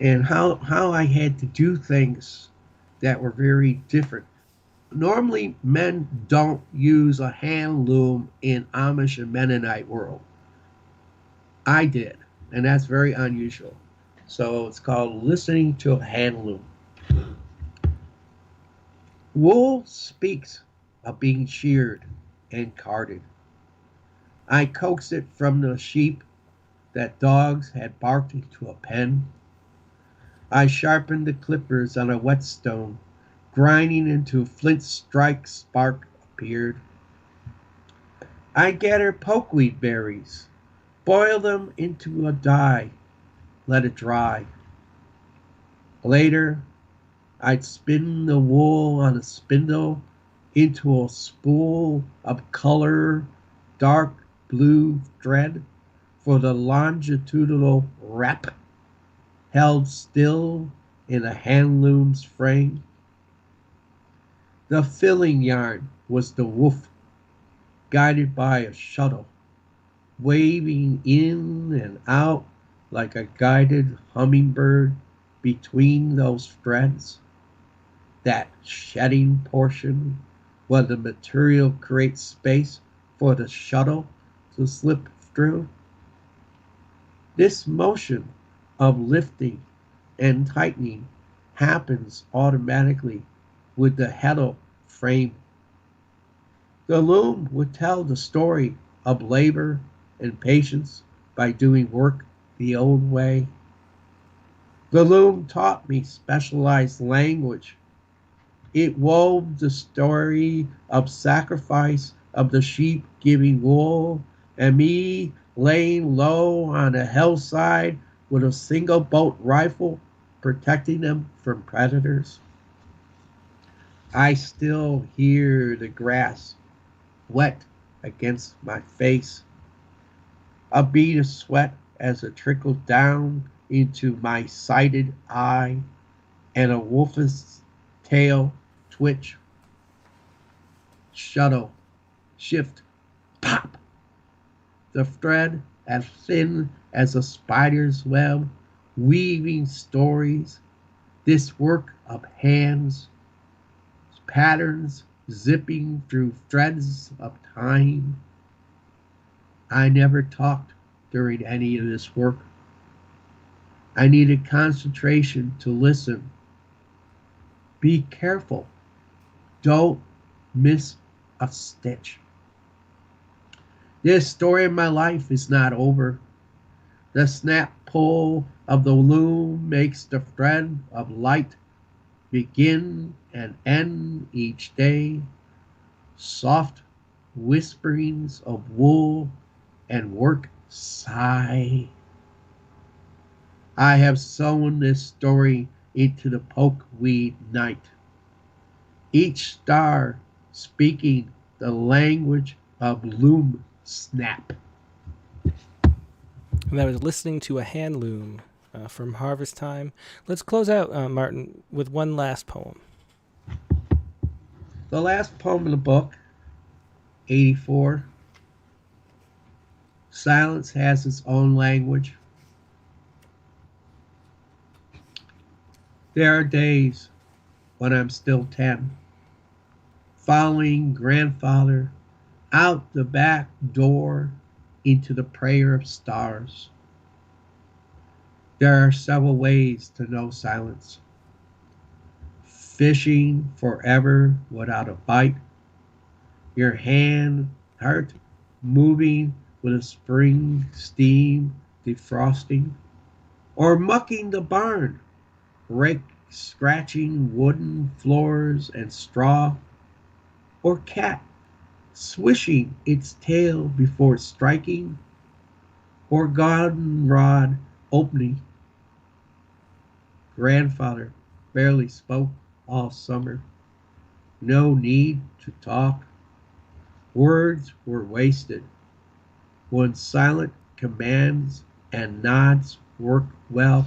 and how I had to do things that were very different. Normally, men don't use a hand loom in Amish and Mennonite world. I did, and that's very unusual. So it's called listening to a hand loom. Wool speaks of being sheared and carded. I coaxed it from the sheep that dogs had barked into a pen. I sharpened the clippers on a whetstone, grinding into flint strike spark appeared. I gathered pokeweed berries, boiled them into a dye, let it dry. Later, I'd spin the wool on a spindle into a spool of color, dark blue thread for the longitudinal wrap held still in a handloom's frame. The filling yarn was the woof, guided by a shuttle, waving in and out like a guided hummingbird between those threads. That shedding portion where the material creates space for the shuttle to slip through. This motion of lifting and tightening happens automatically with the heddle frame. The loom would tell the story of labor and patience by doing work the old way. The loom taught me specialized language. It wove the story of sacrifice of the sheep giving wool and me laying low on a hillside with a single bolt rifle protecting them from predators. I still hear the grass wet against my face, a bead of sweat as it trickles down into my sighted eye, and a wolf's tail twitch, shuttle, shift, pop. The thread as thin as a spider's web, weaving stories, this work of hands, patterns zipping through threads of time. I never talked during any of this work. I needed concentration to listen. Be careful. Don't miss a stitch. This story of my life is not over. The snap pull of the loom makes the thread of light begin and end each day. Soft whisperings of wool and work sigh. I have sewn this story into the pokeweed night, each star speaking the language of loom snap. And I was listening to a hand loom from Harvest Time. Let's close out, Martin, with one last poem. The last poem in the book, 84. Silence has its own language. There are days when I'm still 10, following grandfather out the back door into the prayer of stars. There are several ways to know silence. Fishing forever without a bite, your heart moving with a spring steam defrosting, or mucking the barn, rake scratching wooden floors and straw, or cat swishing its tail before striking, or garden rod opening. Grandfather barely spoke all summer. No need to talk. Words were wasted when silent commands and nods worked well.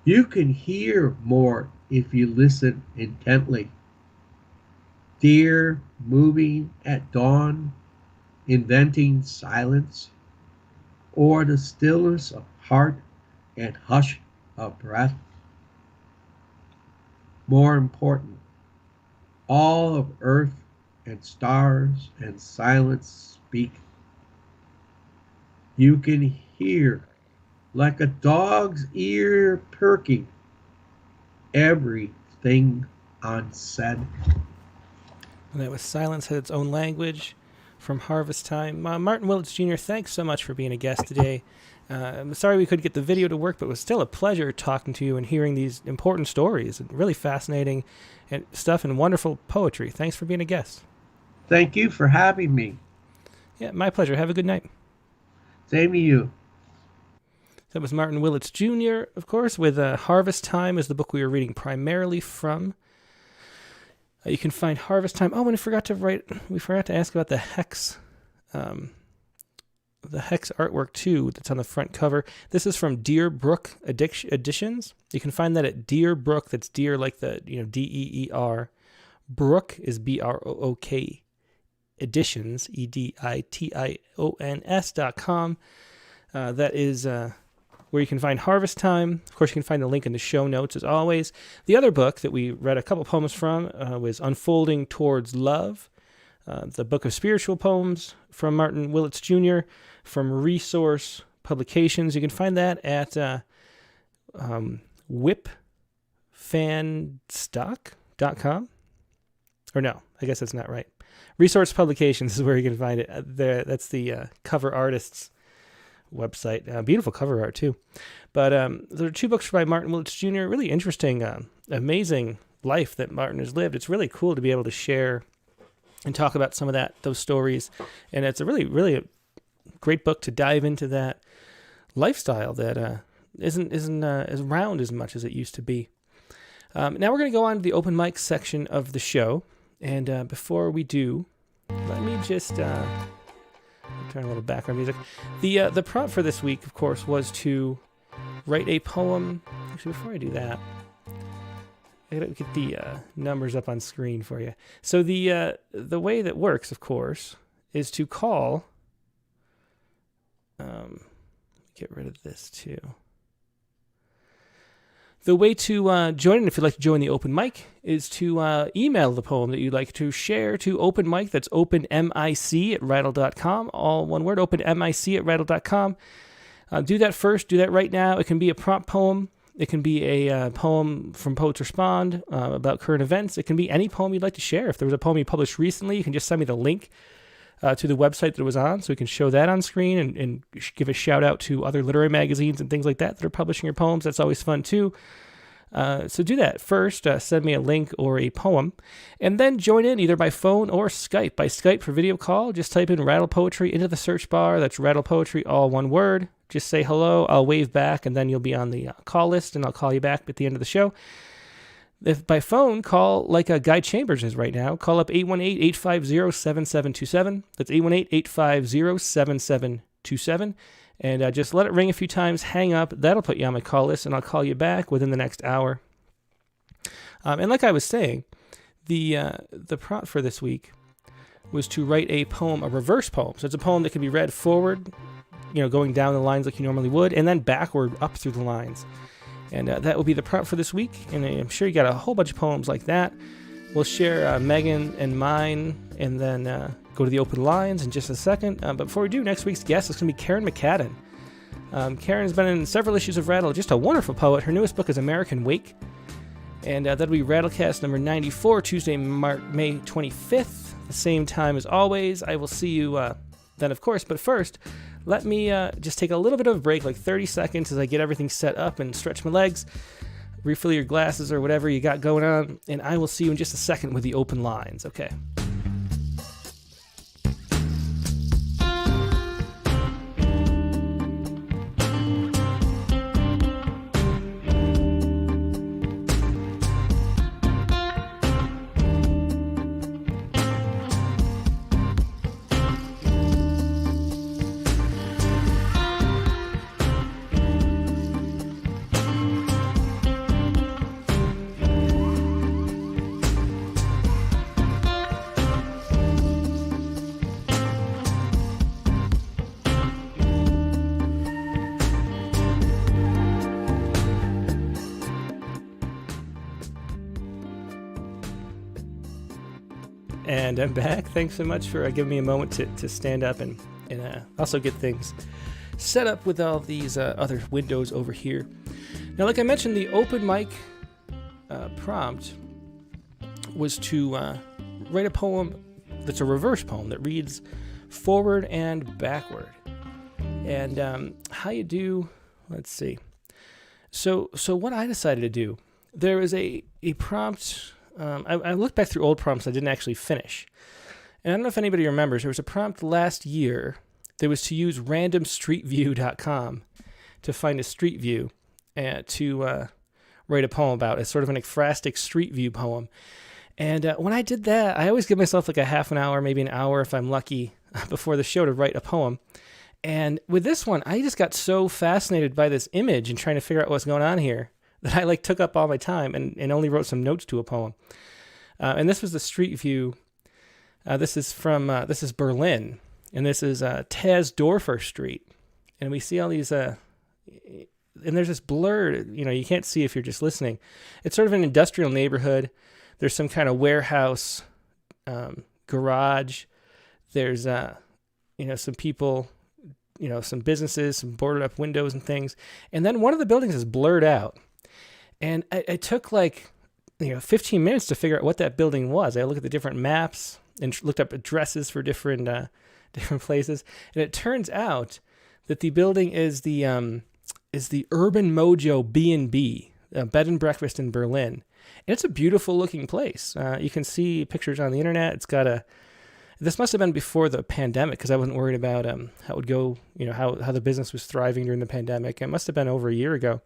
You can hear more if you listen intently. Deer moving at dawn, inventing silence, or the stillness of heart and hush of breath. More important, all of earth and stars and silence speak. You can hear, like a dog's ear perking, everything unsaid. And that was Silence Had Its Own Language from Harvest Time. Martin Willitts Jr., thanks so much for being a guest today. I'm sorry we couldn't get the video to work, but it was still a pleasure talking to you and hearing these important stories and really fascinating and stuff and wonderful poetry. Thanks for being a guest. Thank you for having me. Yeah, my pleasure. Have a good night. Same to you. That was Martin Willitts Jr., of course, with Harvest Time is the book we were reading primarily from. You can find Harvest Time. Oh, and we forgot to ask about the Hex artwork too that's on the front cover. This is from Deerbrook Editions. You can find that at Deerbrook. That's deer like the, Deer. Brook is Brook. Editions, editions.com. That is where you can find Harvest Time. Of course, you can find the link in the show notes as always. The other book that we read a couple poems from was Unfolding Towards Love, the book of spiritual poems from Martin Willitts Jr. from Resource Publications. You can find that at wipfandstock.com. Or no, I guess that's not right. Resource Publications is where you can find it. That's the cover artist's website. Beautiful cover art, too. But there are two books by Martin Willitts Jr. Really interesting, amazing life that Martin has lived. It's really cool to be able to share and talk about some of those stories. And it's a really, really a great book to dive into that lifestyle that isn't as round as much as it used to be. Now we're going to go on to the open mic section of the show. And before we do, let me just turn a little background music. The prompt for this week, of course, was to write a poem. Actually, before I do that, I gotta get the numbers up on screen for you. So the way that works, of course, is to call. Get rid of this too. The way to join in, if you'd like to join the open mic, is to email the poem that you'd like to share to open mic. That's openmic@rattle.com. All one word, openmic@rattle.com. Do that first. Do that right now. It can be a prompt poem. It can be a poem from Poets Respond about current events. It can be any poem you'd like to share. If there was a poem you published recently, you can just send me the link to the website that it was on, so we can show that on screen and give a shout out to other literary magazines and things like that are publishing your poems. That's always fun too. So do that. First, send me a link or a poem, and then join in either by phone or Skype. By Skype for video call, just type in Rattle Poetry into the search bar. That's Rattle Poetry, all one word. Just say hello, I'll wave back, and then you'll be on the call list, and I'll call you back at the end of the show. If by phone, call like Guy Chambers is right now. Call up 818-850-7727. That's 818-850-7727. And just let it ring a few times, hang up. That'll put you on my call list, and I'll call you back within the next hour. And like I was saying, the prompt for this week was to write a poem, a reverse poem. So it's a poem that can be read forward, going down the lines like you normally would, and then backward up through the lines. And that will be the prompt for this week. And I'm sure you got a whole bunch of poems like that. We'll share Megan and mine, and then go to the open lines in just a second. But before we do, next week's guest is going to be Karen McCadden. Karen's been in several issues of Rattle, just a wonderful poet. Her newest book is American Wake. And that'll be Rattlecast number 94, Tuesday, May 25th, the same time as always. I will see you then, of course. But first, let me just take a little bit of a break, like 30 seconds, as I get everything set up and stretch my legs, refill your glasses or whatever you got going on, and I will see you in just a second with the open lines, okay? And I'm back. Thanks so much for giving me a moment to stand up and also get things set up with all these other windows over here. Now, like I mentioned, the open mic prompt was to write a poem that's a reverse poem that reads forward and backward. And how you do, let's see. So what I decided to do, there was a prompt. I looked back through old prompts I didn't actually finish. And I don't know if anybody remembers, there was a prompt last year that was to use randomstreetview.com to find a street view and to write a poem about. It's sort of an ekphrastic street view poem. And when I did that, I always give myself like a half an hour, maybe an hour if I'm lucky, before the show to write a poem. And with this one, I just got so fascinated by this image and trying to figure out what's going on here that I took up all my time and only wrote some notes to a poem. And this was the street view. This is Berlin, and this is Tasdorfer Street. And we see all these, and there's this blur, you can't see if you're just listening. It's sort of an industrial neighborhood. There's some kind of warehouse, garage. There's, some people, some businesses, some boarded up windows and things. And then one of the buildings is blurred out. And I took 15 minutes to figure out what that building was. I looked at the different maps and looked up addresses for different places. And it turns out that the building is the Urban Mojo B&B, a bed and breakfast in Berlin. And it's a beautiful looking place. You can see pictures on the internet. It's got this must have been before the pandemic, because I wasn't worried about how it would go, how the business was thriving during the pandemic. It must have been over a year ago.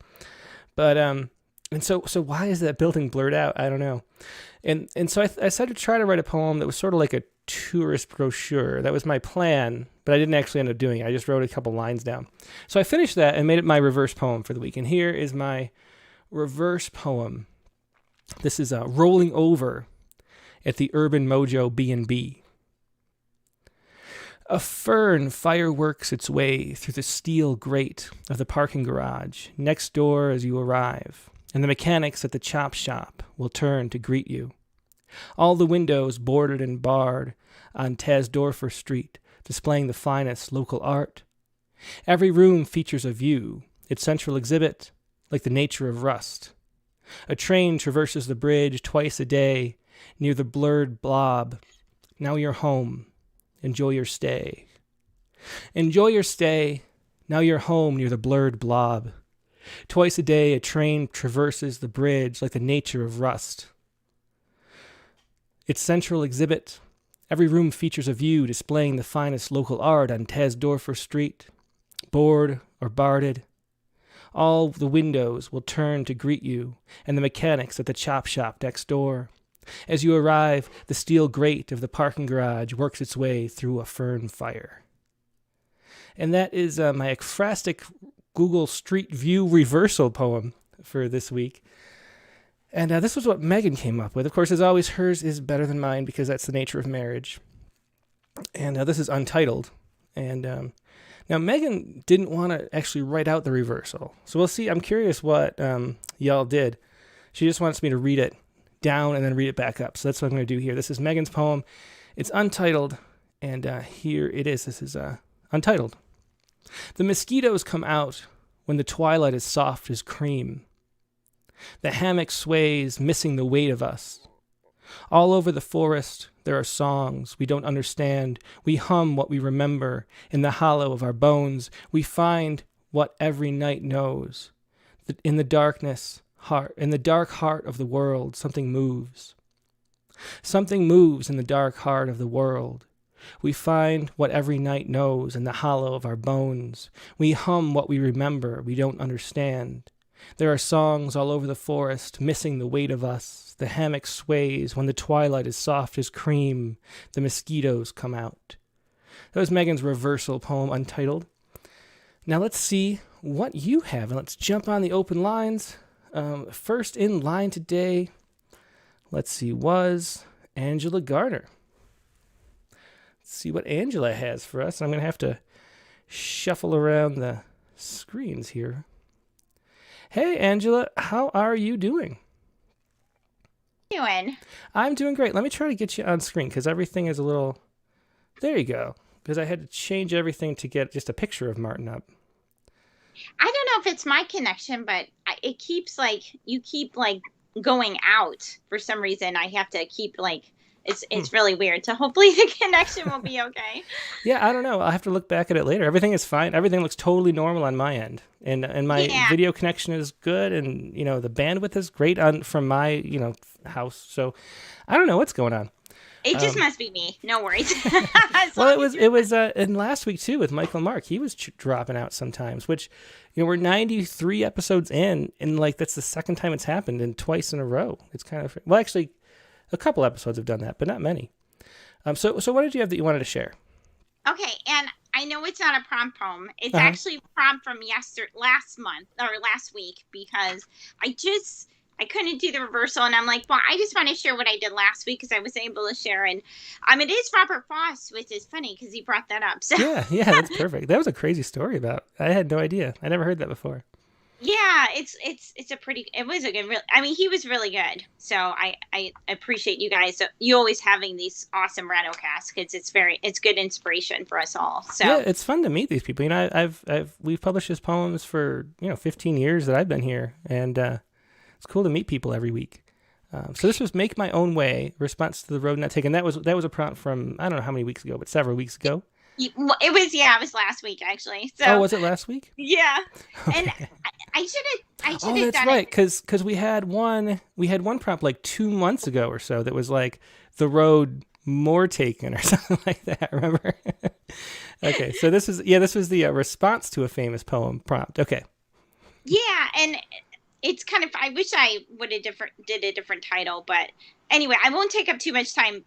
But and so why is that building blurred out? I don't know. And so I decided to try to write a poem that was sort of like a tourist brochure. That was my plan, but I didn't actually end up doing it. I just wrote a couple lines down. So I finished that and made it my reverse poem for the week. And here is my reverse poem. This is Rolling Over at the Urban Mojo B&B. A fern fireworks its way through the steel grate of the parking garage next door as you arrive, and the mechanics at the chop shop will turn to greet you. All the windows boarded and barred on Tasdorfer Street, displaying the finest local art. Every room features a view, its central exhibit, like the nature of rust. A train traverses the bridge twice a day, near the blurred blob. Now you're home. Enjoy your stay. Enjoy your stay. Now you're home near the blurred blob. Twice a day a train traverses the bridge like the nature of rust. Its central exhibit. Every room features a view displaying the finest local art on Tasdorfer Street. Board or barded. All the windows will turn to greet you, and the mechanics at the chop shop next door. As you arrive, the steel grate of the parking garage works its way through a fern fire. And that is my ekphrastic Google Street View reversal poem for this week. And this was what Megan came up with. Of course, as always, hers is better than mine because that's the nature of marriage. And this is untitled. And now Megan didn't want to actually write out the reversal. So we'll see. I'm curious what y'all did. She just wants me to read it down and then read it back up. So that's what I'm going to do here. This is Megan's poem. It's untitled. And here it is. This is untitled. The mosquitoes come out when the twilight is soft as cream. The hammock sways, missing the weight of us. All over the forest, there are songs we don't understand. We hum what we remember. In the hollow of our bones, we find what every night knows. In the dark heart of the world, something moves. Something moves in the dark heart of the world. We find what every night knows in the hollow of our bones. We hum what we remember, we don't understand. There are songs all over the forest, missing the weight of us. The hammock sways when the twilight is soft as cream. The mosquitoes come out. That was Megan's reversal poem, untitled. Now let's see what you have, and let's jump on the open lines. First in line today, let's see, was Angela Garner. Let's see what Angela has for us. I'm going to have to shuffle around the screens here. Hey, Angela, how are you doing? Doing? I'm doing great. Let me try to get you on screen because everything is a little... There you go. Because I had to change everything to get just a picture of Martin up. I don't know if it's my connection, but it keeps you keep going out for some reason. I have to keep it's really weird. So hopefully the connection will be okay. Yeah, I don't know. I'll have to look back at it later. Everything is fine. Everything looks totally normal on my end. And my video connection is good, and the bandwidth is great from my, house. So I don't know what's going on. It just must be me. No worries. Well, it was in last week too with Michael Mark. He was dropping out sometimes, which we're 93 episodes in, and that's the second time it's happened, and twice in a row. It's kind of actually a couple episodes have done that, but not many. So what did you have that you wanted to share? Okay, and I know it's not a prompt poem. It's actually a prompt from last week, because I couldn't do the reversal, and I'm like, well, I just want to share what I did last week because I was able to share, and it is Robert Frost, which is funny because he brought that up. So yeah, that's perfect. That was a crazy story I had no idea. I never heard that before. Yeah, it was a good, he was really good. So I appreciate you guys. You always having these awesome Rattlecasts because it's good inspiration for us all. So yeah, it's fun to meet these people. We've published his poems for 15 years that I've been here, and it's cool to meet people every week. So this was Make My Own Way, response to The Road Not Taken. That was a prompt from, I don't know how many weeks ago, but several weeks ago. It was last week actually. So oh, was it last week? Yeah. Okay. And I should have done it. Oh, that's right, because we had one prompt 2 months ago or so that was The Road More Taken or something like that, remember? Okay, so this was the response to a famous poem prompt. Okay. Yeah, and it's kind of, I wish I would have did a different title, but anyway, I won't take up too much time.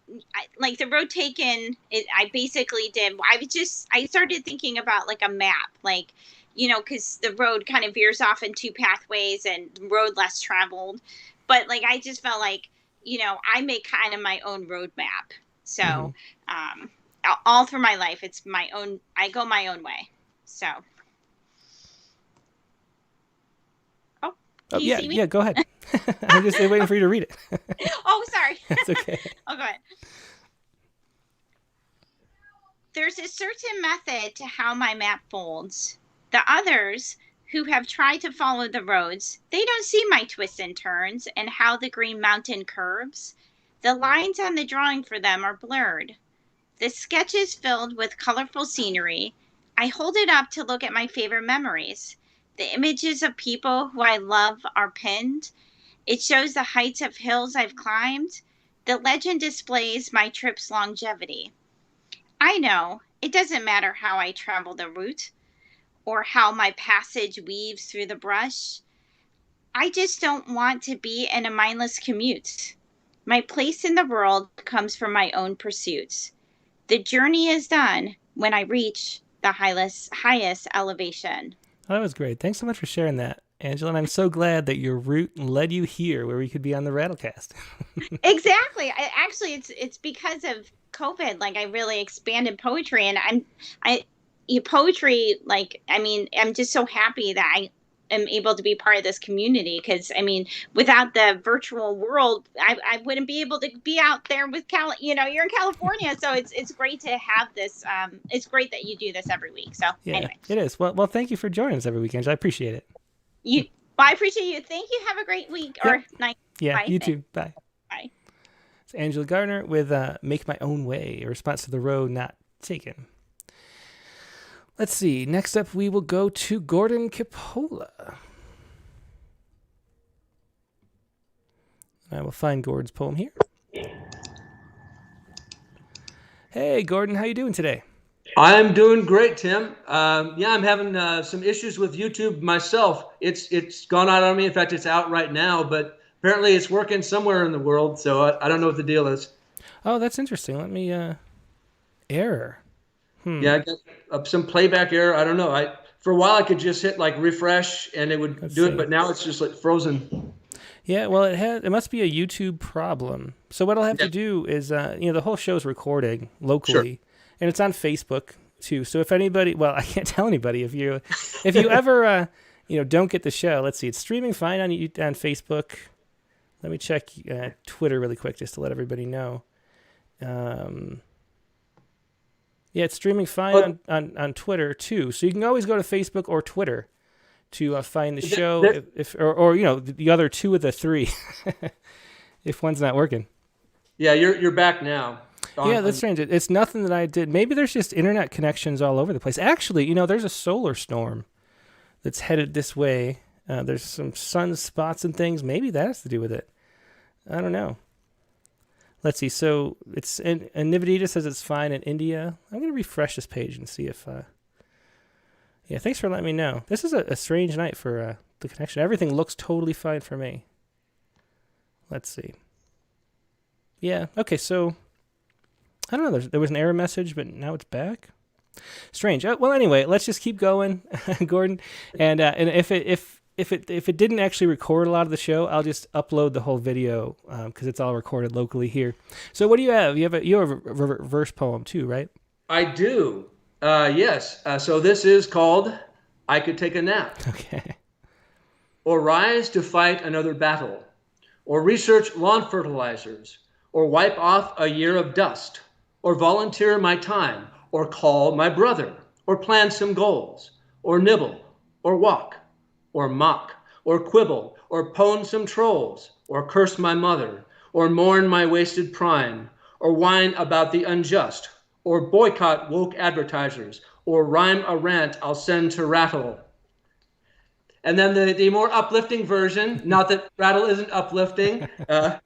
The Road Taken, I basically did, I started thinking about a map, because the road kind of veers off in two pathways and road less traveled. But I just felt I make kind of my own road map. So all through my life, it's my own, I go my own way. So. Oh, yeah, yeah, go ahead. I'm just waiting for you to read it. Oh, sorry. That's okay. Oh, go ahead. There's a certain method to how my map folds. The others who have tried to follow the roads, they don't see my twists and turns and how the green mountain curves. The lines on the drawing for them are blurred. The sketch is filled with colorful scenery. I hold it up to look at my favorite memories. The images of people who I love are pinned. It shows the heights of hills I've climbed. The legend displays my trip's longevity. I know it doesn't matter how I travel the route or how my passage weaves through the brush. I just don't want to be in a mindless commute. My place in the world comes from my own pursuits. The journey is done when I reach the highest elevation. Oh, that was great. Thanks so much for sharing that, Angela. And I'm so glad that your route led you here where we could be on the Rattlecast. Exactly. It's because of COVID. Like, I really expanded poetry, and poetry, like, I mean, I'm just so happy that I am able to be part of this community, because I mean, without the virtual world, I wouldn't be able to be out there with you're in California, so it's great to have this. It's great that you do this every week. So Yeah, anyway, it is. Well, thank you for joining us every week, Angela. I appreciate it. I appreciate you. Thank you. Have a great week or night. Yeah, Bye. you too. Bye. Bye. It's Angela Gardner with Make My Own Way, a response to The Road Not Taken. Let's see. Next up, we will go to Gordon Capola. I will find Gordon's poem here. Hey, Gordon, how you doing today? I'm doing great, Tim. I'm having some issues with YouTube myself. It's gone out on me. In fact, it's out right now, but apparently it's working somewhere in the world, so I don't know what the deal is. Oh, that's interesting. Let me, error. Yeah, I got some playback error. I don't know. For a while I could just hit like refresh and it would do it, but now it's just like frozen. Yeah, well, it must be a YouTube problem. So what I'll have to do is, the whole show's recording locally, and it's on Facebook too. So if anybody, well, I can't tell anybody if you ever, don't get the show. Let's see, it's streaming fine on Facebook. Let me check Twitter really quick just to let everybody know. Yeah, it's streaming fine on Twitter too. So you can always go to Facebook or Twitter to find the show, or the other two of the three, if one's not working. Yeah, you're back now. Yeah, that's strange. It's nothing that I did. Maybe there's just internet connections all over the place. Actually, there's a solar storm that's headed this way. There's some sunspots and things. Maybe that has to do with it. I don't know. Let's see. So it's and Nivedita says it's fine in India. I'm going to refresh this page and see if. Yeah, thanks for letting me know. This is a strange night for the connection. Everything looks totally fine for me. Let's see. Yeah. Okay. So I don't know. There was an error message, but now it's back. Strange. Well, anyway, let's just keep going, Gordon. And if it didn't actually record a lot of the show, I'll just upload the whole video because it's all recorded locally here. So what do you have? You have a verse poem too, right? I do. Yes. So this is called "I Could Take a Nap." Okay. Or rise to fight another battle, or research lawn fertilizers, or wipe off a year of dust, or volunteer my time, or call my brother, or plan some goals, or nibble, or walk, or mock, or quibble, or pwn some trolls, or curse my mother, or mourn my wasted prime, or whine about the unjust, or boycott woke advertisers, or rhyme a rant I'll send to Rattle. And then the more uplifting version, not that Rattle isn't uplifting, I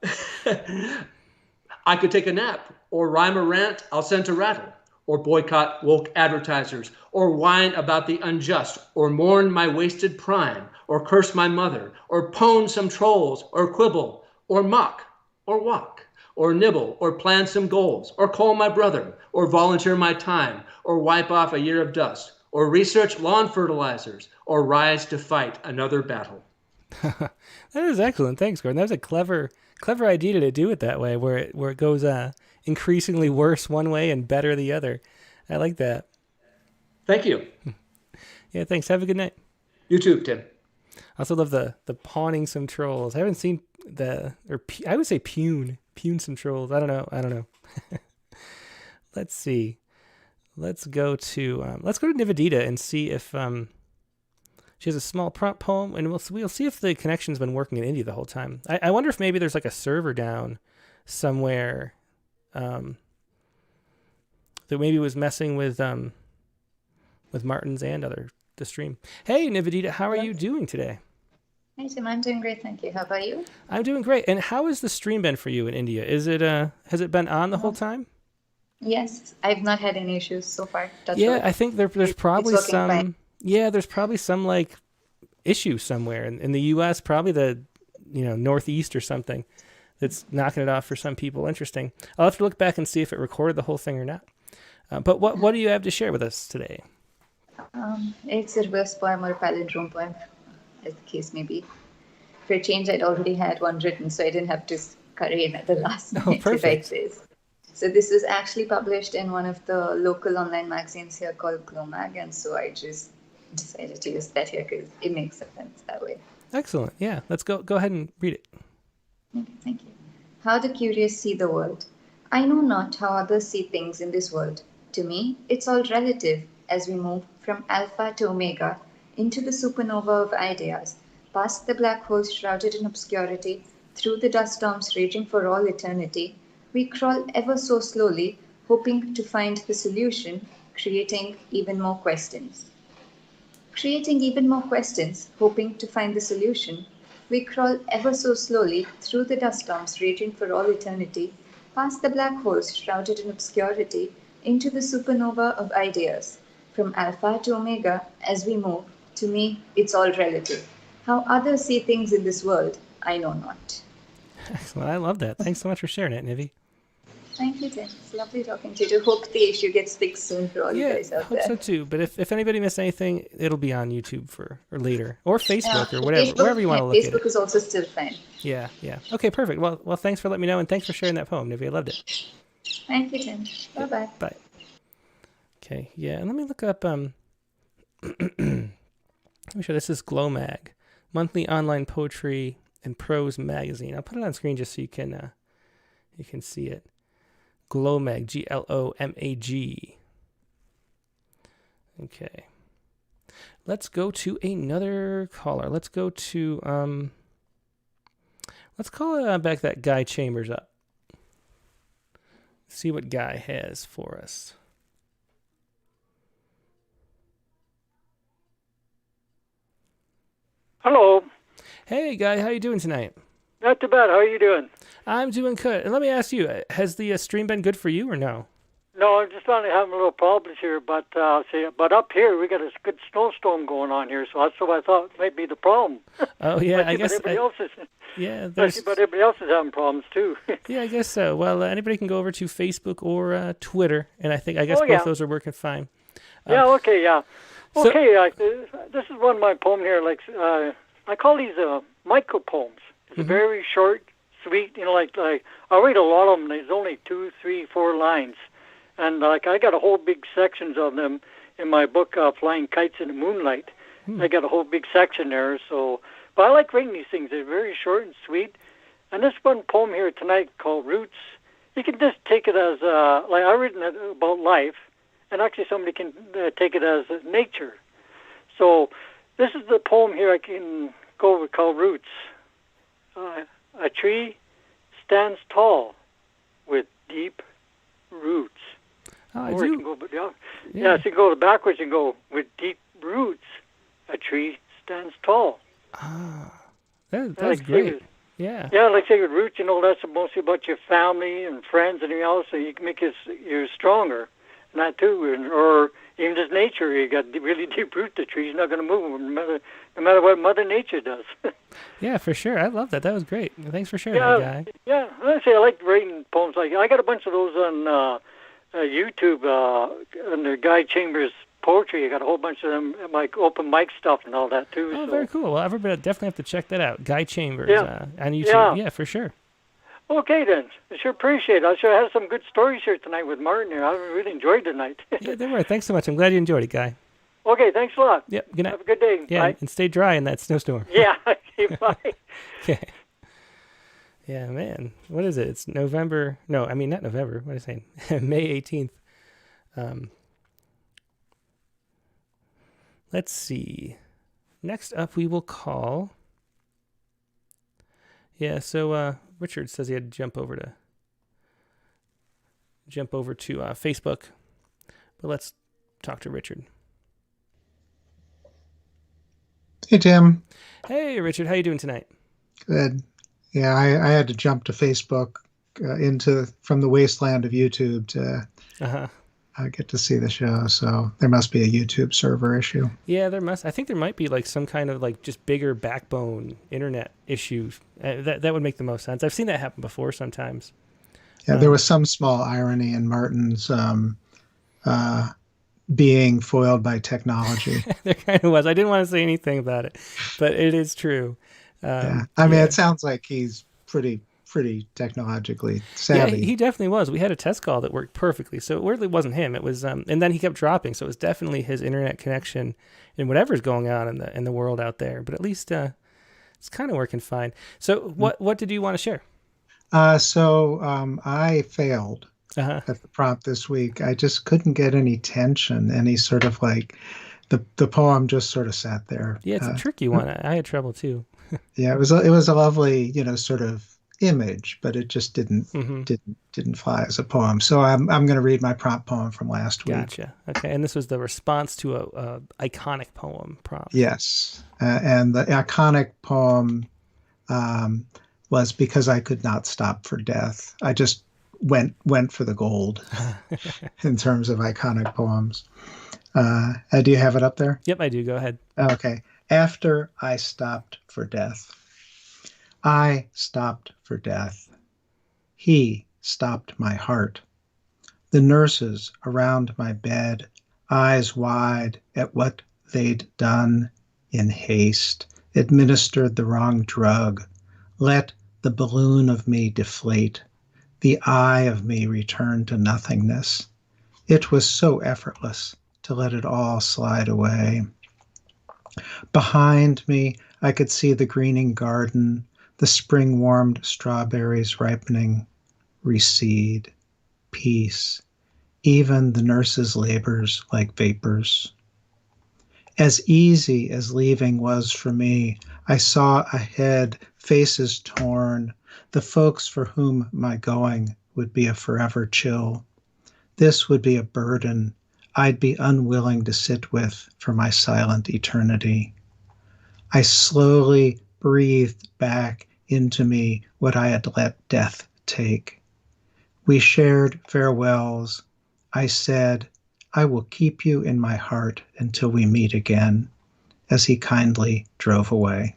could take a nap, or rhyme a rant I'll send to Rattle, or boycott woke advertisers, or whine about the unjust, or mourn my wasted prime, or curse my mother, or pwn some trolls, or quibble, or mock, or walk, or nibble, or plan some goals, or call my brother, or volunteer my time, or wipe off a year of dust, or research lawn fertilizers, or rise to fight another battle. That is excellent. Thanks, Gordon. That was a clever idea to do it that way, where it goes increasingly worse one way and better the other. I like that. Thank you. Yeah, thanks. Have a good night. You too, Tim. I also love the pawning some trolls. I haven't seen I would say pune some trolls. I don't know. Let's see. Let's go to Nivedita and see if She has a small prompt poem, and we'll see if the connection's been working in India the whole time. I wonder if maybe there's like a server down somewhere that maybe was messing with Martin's and the stream. Hey, Nivedita, how are you doing today? Hey, Tim, I'm doing great, thank you. How about you? I'm doing great. And how has the stream been for you in India? Has it been on the whole time? Yes, I've not had any issues so far. I think there's probably some. Fine. Yeah, there's probably some like issue somewhere in the U.S. Probably the Northeast or something that's knocking it off for some people. Interesting. I'll have to look back and see if it recorded the whole thing or not. But what do you have to share with us today? It's a reverse poem or a palindrome poem, as the case may be. For a change, I'd already had one written, so I didn't have to scurry in at the last minute to write this. So this was actually published in one of the local online magazines here called Glowmag, and so I just decided to use that here because it makes sense that way. Excellent. Yeah, let's go ahead and read it. Okay, thank you. How the curious see the world. I know not how others see things in this world. To me, it's all relative as we move from alpha to omega into the supernova of ideas, past the black holes shrouded in obscurity, through the dust storms raging for all eternity. We crawl ever so slowly, hoping to find the solution, creating even more questions. Creating even more questions, hoping to find the solution, we crawl ever so slowly through the dust storms raging for all eternity, past the black holes shrouded in obscurity, into the supernova of ideas. From alpha to omega, as we move, to me, it's all relative. How others see things in this world, I know not. Excellent. I love that. Thanks so much for sharing it, Nivi. Thank you, Tim. It's lovely talking to you. Hope the issue gets fixed soon for all you guys out there. I hope so too. But if anybody missed anything, it'll be on YouTube or later, or Facebook or whatever, wherever you want to look at it. Facebook is also still fine. Yeah. Okay, perfect. Well, thanks for letting me know, and thanks for sharing that poem, Nivi. I loved it. Thank you, Tim. Bye-bye. Bye. Okay, yeah, and let me look up. Let me show. This is Glowmag, monthly online poetry and prose magazine. I'll put it on screen just so you can see it. Glowmag, Glomag. Okay. Let's go to another caller. Let's go to let's call back that Guy Chambers up. See what Guy has for us. Hello. Hey, Guy, how you doing tonight? Not too bad. How are you doing? I'm doing good. And let me ask you, has the stream been good for you or no? No, I'm just only having a little problems here, but up here we got a good snowstorm going on here, so that's what I thought might be the problem. Oh yeah, I guess. Everybody else is. Yeah, but everybody else is having problems too. Yeah, I guess so. Well, anybody can go over to Facebook or Twitter, and I guess both those are working fine. Yeah. Okay. Yeah. Okay. This is one of my poems here. Like I call these micro poems. It's very short, sweet. Like I read a lot of them. There's only 2, 3, 4 lines, and I got a whole big sections of them in my book, Flying Kites in the Moonlight. I got a whole big section there. So, but I like writing these things. They're very short and sweet. And this one poem here tonight called Roots. You can just take it as I've written it about life, and actually somebody can take it as nature. So this is the poem here I can go with called Roots. A tree stands tall with deep roots. Oh, or you can go, so you can go backwards and go with deep roots. A tree stands tall. Ah, that's great. Yeah. Yeah, like say with roots, that's mostly about your family and friends and everything else, so you can make you stronger. And that too, or even just nature, you got really deep roots. The tree's not going to move no matter what Mother Nature does. Yeah, for sure. I love that. That was great. Thanks for sharing that, Guy. Yeah, I like writing poems like I got a bunch of those on YouTube under Guy Chambers poetry. I got a whole bunch of them, like open mic stuff and all that too. Oh, very cool. Well, everybody definitely have to check that out. Guy Chambers on YouTube. Yeah, for sure. Okay, then. I sure appreciate it. I sure had some good stories here tonight with Martin here. I really enjoyed the night. Yeah, they were. Thanks so much. I'm glad you enjoyed it, Guy. Okay, thanks a lot. Yep, good night. Have a good day. Yeah, Bye. and stay dry in that snowstorm. Yeah, okay, bye. Okay. Yeah, man. What is it? It's November. No, I mean, not November. What am I saying? May 18th. Let's see. Next up, we will call. Yeah, so Richard says he had to jump over to Facebook, but let's talk to Richard. Hey, Tim. Hey, Richard, how you doing tonight? Good. Yeah, I had to jump to Facebook from the wasteland of YouTube to get to see the show. So there must be a YouTube server issue. Yeah, I think there might be like some kind of like just bigger backbone internet issue. That would make the most sense. I've seen that happen before sometimes. Yeah, there was some small irony in Martin's being foiled by technology. There kind of was. I didn't want to say anything about it, but it is true. Yeah, I mean, it sounds like he's pretty technologically savvy. Yeah, he definitely was. We had a test call that worked perfectly, so it really wasn't him. It was, and then he kept dropping, so it was definitely his internet connection and whatever's going on in the world out there. But at least it's kind of working fine. So what did you want to share? So I failed at the prompt this week. I just couldn't get any tension, any sort of like the poem just sort of sat there. Yeah, it's a tricky one. I had trouble too. Yeah, it was a lovely, sort of image, but it just didn't fly as a poem. So I'm going to read my prompt poem from last week. Gotcha. Okay, and this was the response to a iconic poem prompt. Yes, and the iconic poem was Because I Could Not Stop for Death. I just went for the gold in terms of iconic poems. Do you have it up there? Yep, I do. Go ahead. Okay. After I stopped for death. I stopped for death. He stopped my heart. The nurses around my bed, eyes wide at what they'd done in haste, administered the wrong drug, let the balloon of me deflate, the eye of me return to nothingness. It was so effortless to let it all slide away. Behind me, I could see the greening garden, the spring-warmed strawberries ripening, recede, peace, even the nurse's labors like vapors. As easy as leaving was for me, I saw ahead faces torn, the folks for whom my going would be a forever chill. This would be a burden I'd be unwilling to sit with for my silent eternity. I slowly breathed back into me what I had let death take. We shared farewells. I said, I will keep you in my heart until we meet again, as he kindly drove away.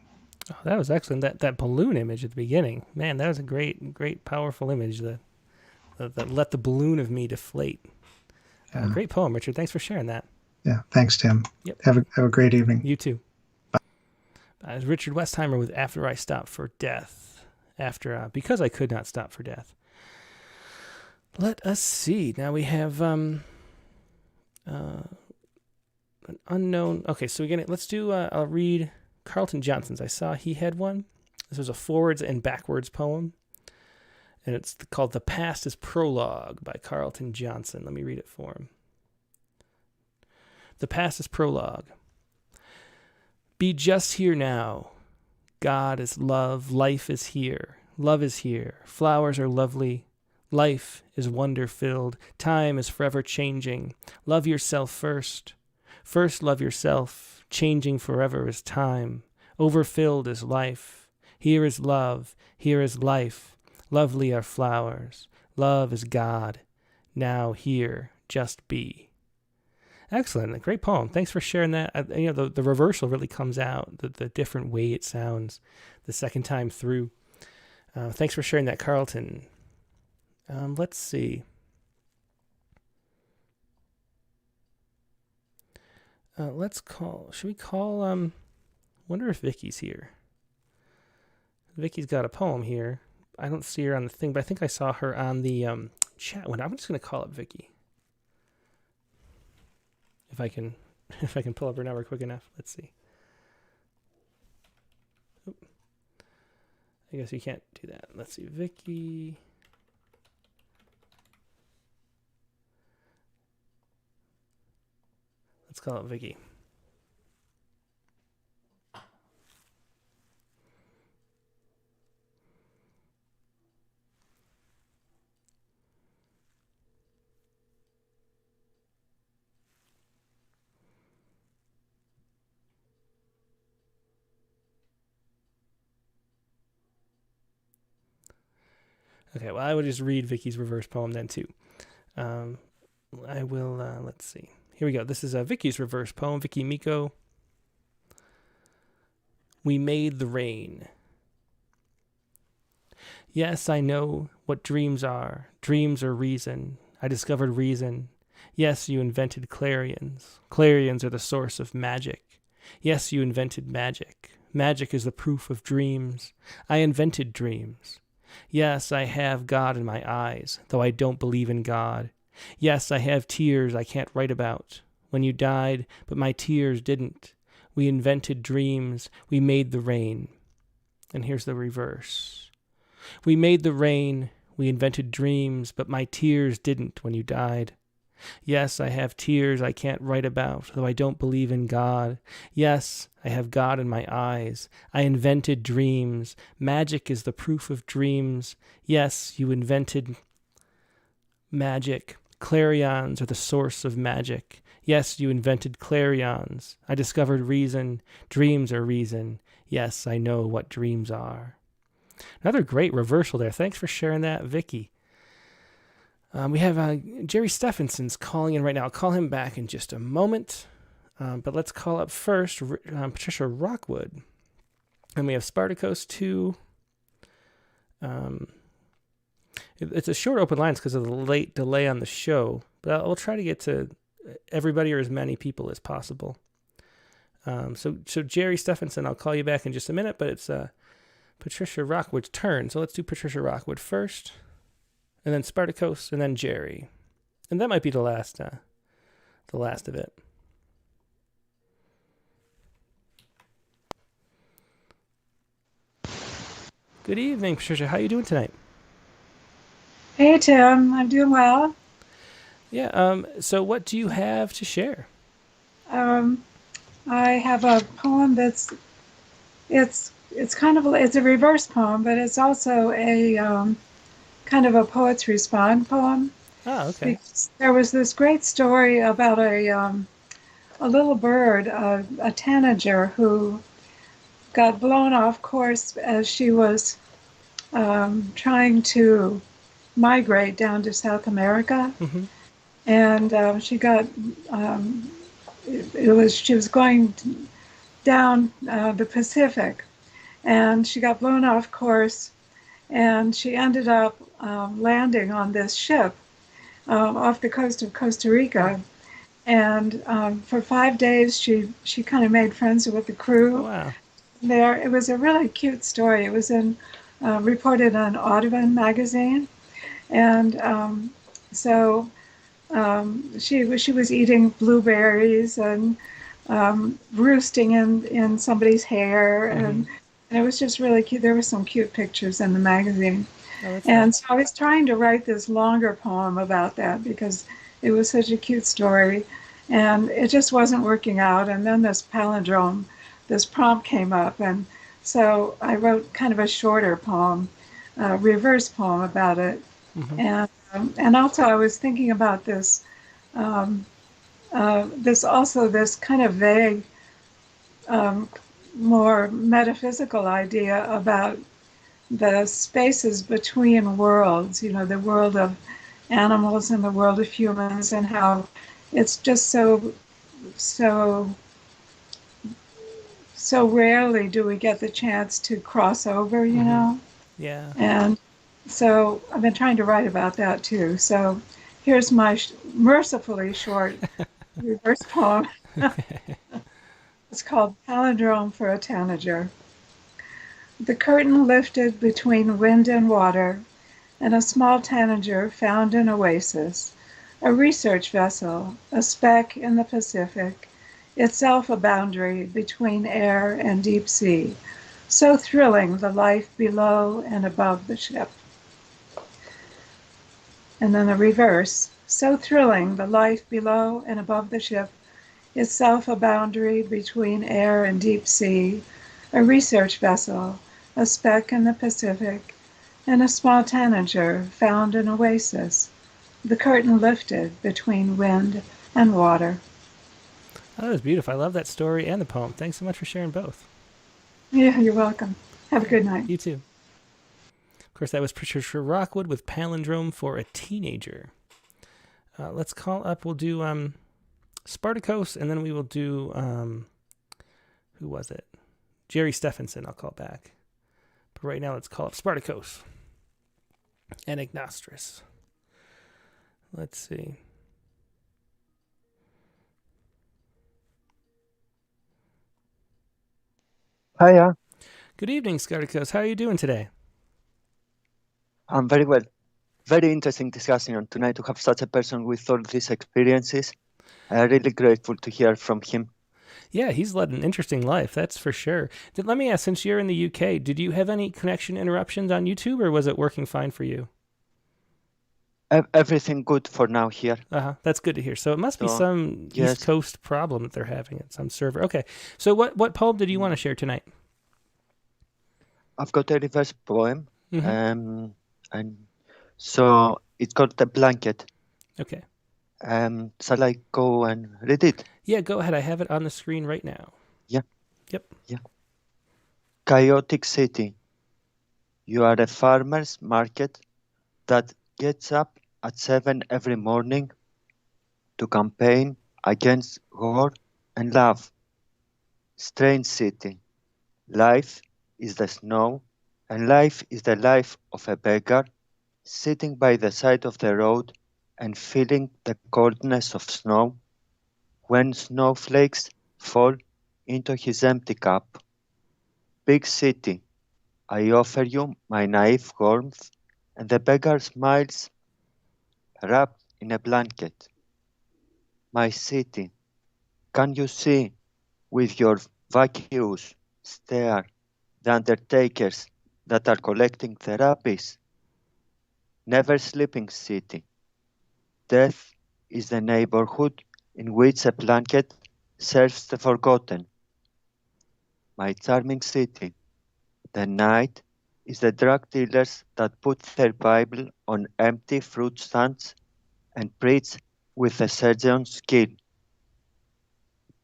Oh, that was excellent. That balloon image at the beginning, man, that was a great, powerful image. That let the balloon of me deflate. Great poem, Richard. Thanks for sharing that. Yeah, thanks, Tim. Yep. Have a great evening. You too. Bye. It's Richard Westheimer with After I Stopped for Death. Because I Could Not Stop for Death. Let us see. Now we have an unknown. Okay, so let's do. I'll read Carlton Johnson's. I saw he had one. This was a forwards and backwards poem. And it's called The Past is Prologue by Carlton Johnson. Let me read it for him. The Past is Prologue. Be just here now. God is love. Life is here. Love is here. Flowers are lovely. Life is wonder-filled. Time is forever changing. Love yourself first. First love yourself. Changing forever is time. Overfilled is life. Here is love. Here is life. Lovely are flowers. Love is God. Now here, just be. Excellent. A great poem. Thanks for sharing that. The reversal really comes out, the different way it sounds the second time through. Thanks for sharing that, Carlton. Let's see. Should we call, wonder if Vicky's here. Vicky's got a poem here. I don't see her on the thing, but I think I saw her on the chat window. I'm just going to call up Vicky. If I can pull up her number quick enough. Let's see. Oop. I guess you can't do that. Let's see. Vicky. Let's call it Vicky. Okay, well, I would just read Vicky's reverse poem then, too. I will, let's see. Here we go. This is Vicky's reverse poem, Vicky Miko. We made the rain. Yes, I know what dreams are. Dreams are reason. I discovered reason. Yes, you invented clarions. Clarions are the source of magic. Yes, you invented magic. Magic is the proof of dreams. I invented dreams. Yes, I have God in my eyes, though I don't believe in God. Yes, I have tears I can't write about. When you died, but my tears didn't. We invented dreams. We made the rain. And here's the reverse. We made the rain. We invented dreams, but my tears didn't when you died. Yes, I have tears I can't write about, though I don't believe in God. Yes, I have God in my eyes. I invented dreams. Magic is the proof of dreams. Yes, you invented magic. Clarions are the source of magic. Yes, you invented clarions. I discovered reason. Dreams are reason. Yes, I know what dreams are. Another great reversal there. Thanks for sharing that, Vicky. We have Jerry Stephenson's calling in right now. I'll call him back in just a moment. But let's call up first Patricia Rockwood. And we have Spartacus 2. It's a short open lines because of the late delay on the show. But I'll try to get to everybody or as many people as possible. So Jerry Stephenson, I'll call you back in just a minute. But it's Patricia Rockwood's turn. So let's do Patricia Rockwood first. And then Spartacus, and then Jerry. And that might be the last of it. Good evening, Patricia. How are you doing tonight? Hey, Tim. I'm doing well. Yeah, so what do you have to share? I have a poem it's a reverse poem, but it's also a kind of a Poets Respond poem. Oh, okay. Because there was this great story about a little bird, a tanager, who got blown off course as she was trying to migrate down to South America. Mm-hmm. And she got she was going down the Pacific, and she got blown off course, and she ended up landing on this ship off the coast of Costa Rica. And for 5 days, she kind of made friends with the crew. Oh, wow. There, it was a really cute story. It was reported in Audubon magazine, and so she was eating blueberries and roosting in somebody's hair, Mm-hmm. and it was just really cute. There were some cute pictures in the magazine. Oh, that's And nice. so I was trying to write this longer poem about that because it was such a cute story, and it just wasn't working out. And then this palindrome, this prompt came up, and so I wrote kind of a shorter poem, reverse poem about it. Mm-hmm. And also I was thinking about this this kind of vague, more metaphysical idea about the spaces between worlds, the world of animals and the world of humans, and how it's just so rarely do we get the chance to cross over, Mm-hmm. Yeah. And so I've been trying to write about that too. So here's my mercifully short reverse poem. It's called Palindrome for a Tanager. The curtain lifted between wind and water, and a small tanager found an oasis, a research vessel, a speck in the Pacific, itself a boundary between air and deep sea, so thrilling the life below and above the ship. And then the reverse, so thrilling the life below and above the ship, itself a boundary between air and deep sea, a research vessel, a speck in the Pacific, and a small tanager found an oasis, the curtain lifted between wind and water. Oh, that was beautiful. I love that story and the poem. Thanks so much for sharing both. Yeah, you're welcome. Have a good night. You too. course, that was Patricia Rockwood with Palindrome for a Teenager. Let's call up, we'll do Spartacus, and then we will do, who was it? Jerry Stephenson, I'll call back. But right now, let's call up Spartacus and Ignostrus. Let's see. Hiya, Good evening, Spartacus. How are you doing today? I'm very well. Very interesting discussion tonight to have such a person with all these experiences. I'm really grateful to hear from him. Yeah, he's led an interesting life, that's for sure. Let me ask, since you're in the UK, did you have any connection interruptions on YouTube, or was it working fine for you? Everything good for now here. That's good to hear. So it must be some yes. East Coast problem that they're having at some server. Okay, so what poem did you want to share tonight? I've got a reverse poem, Mm-hmm. and so it's called The Blanket. Okay. Shall I go and read it? Yeah, go ahead. I have it on the screen right now. Yeah. Yep. Yeah. Chaotic city. You are a farmer's market that gets up at 7 every morning to campaign against war and love. Strange city. Life is the snow, and life is the life of a beggar sitting by the side of the road and feeling the coldness of snow when snowflakes fall into his empty cup. Big city, I offer you my naive warmth, and the beggar smiles, wrapped in a blanket. My city, can you see with your vacuous stare the undertakers that are collecting therapies? Never sleeping city. Death is the neighborhood in which a blanket serves the forgotten. My charming city. The night is the drug dealers that put their Bible on empty fruit stands and preach with a surgeon's skill.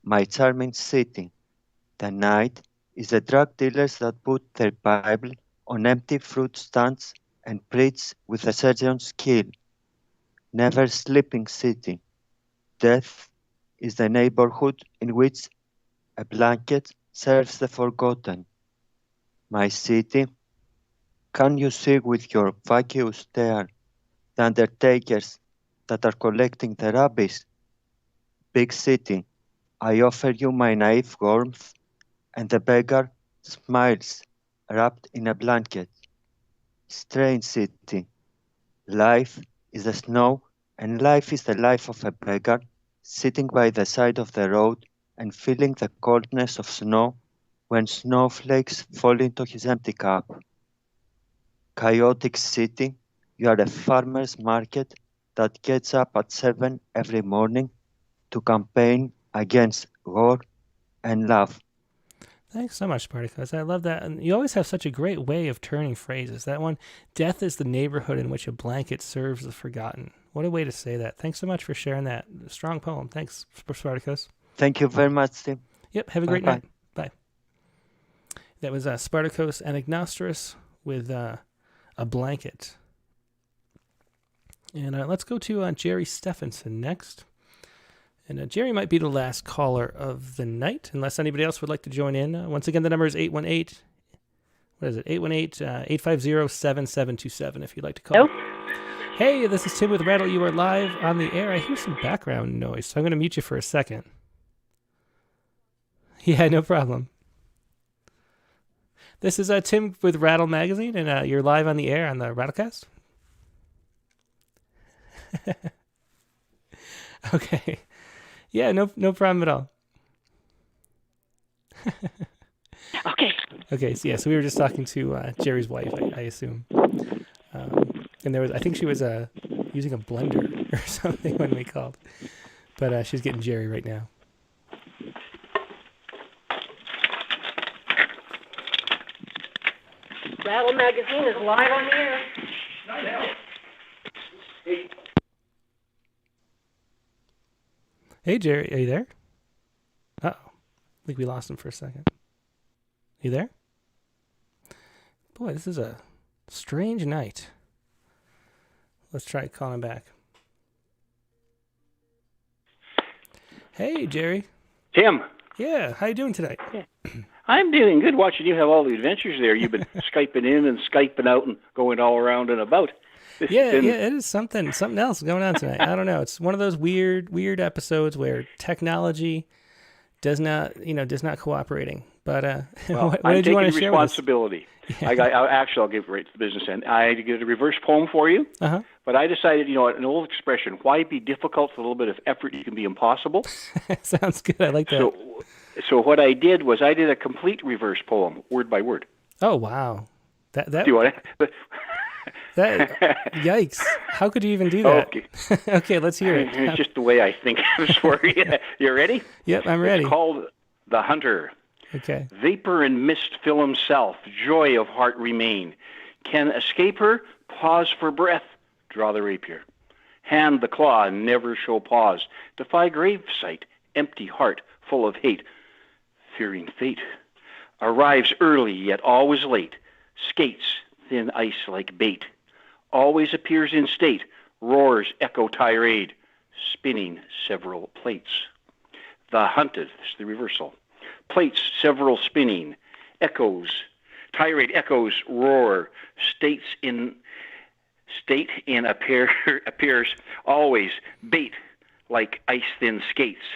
My charming city. The night is the drug dealers that put their Bible on empty fruit stands and preach with a surgeon's skill. Never sleeping city. Death is the neighborhood in which a blanket serves the forgotten. My city, can you see with your vacuous stare the undertakers that are collecting the rubbish? Big city, I offer you my naive warmth, and the beggar smiles, wrapped in a blanket. Strange city, life is the snow, and life is the life of a beggar sitting by the side of the road and feeling the coldness of snow when snowflakes fall into his empty cup. Chaotic city, you are a farmer's market that gets up at 7 every morning to campaign against war and love. Thanks so much, Spartacus. I love that. And you always have such a great way of turning phrases. That one, death is the neighborhood in which a blanket serves the forgotten. What a way to say that. Thanks so much for sharing that strong poem. Thanks, Spartacus. Thank you very much, Tim. Yep, have a great night. Bye. That was Spartacus and Ignostrus with a blanket. And let's go to Jerry Stephenson next. And Jerry might be the last caller of the night, unless anybody else would like to join in. Once again, the number is 818. What is it? 818-850-7727 if you'd like to call. Nope. Hey, this is Tim with Rattle. You are live on the air. I hear some background noise, so I'm going to mute you for a second. Yeah, no problem. This is Tim with Rattle Magazine, and you're live on the air on the Rattlecast. Okay. Yeah, no problem at all. Okay, so we were just talking to Jerry's wife, I assume. And I think she was using a blender or something when we called. But she's getting Jerry right now. Rattle Magazine is live on the air. Hey, Jerry, are you there? Uh-oh. I think we lost him for a second. You there? Boy, this is a Strange night. Let's try calling back. Hey, Jerry. Tim. Yeah, how you doing today? Yeah. I'm doing good watching you have all the adventures there. You've been Skyping in and Skyping out and going all around and about. Yeah, it is something else going on tonight. I don't know. It's one of those weird episodes where technology does not cooperating. But well, what I'm did you want to taking share responsibility. Yeah. I'll give right to the business end. I did a reverse poem for you, but I decided, an old expression, why be difficult with a little bit of effort, you can be impossible. Sounds good. I like that. So what I did was I did a complete reverse poem, word by word. Oh, wow. That do you want it? Yikes. How could you even do that? Okay. Okay, let's hear it. It's just the way I think. You ready? Yep, I'm ready. It's called The Hunter. Okay. Vapor and mist fill himself, joy of heart remain. Can escape her, pause for breath, draw the rapier. Hand the claw, never show pause. Defy grave sight, empty heart, full of hate. Fearing fate. Arrives early, yet always late. Skates, thin ice like bait. Always appears in state, roars echo tirade, spinning several plates. The hunted is the reversal. Plates several spinning, tirade echoes roar, state in appears always, bait like ice thin skates,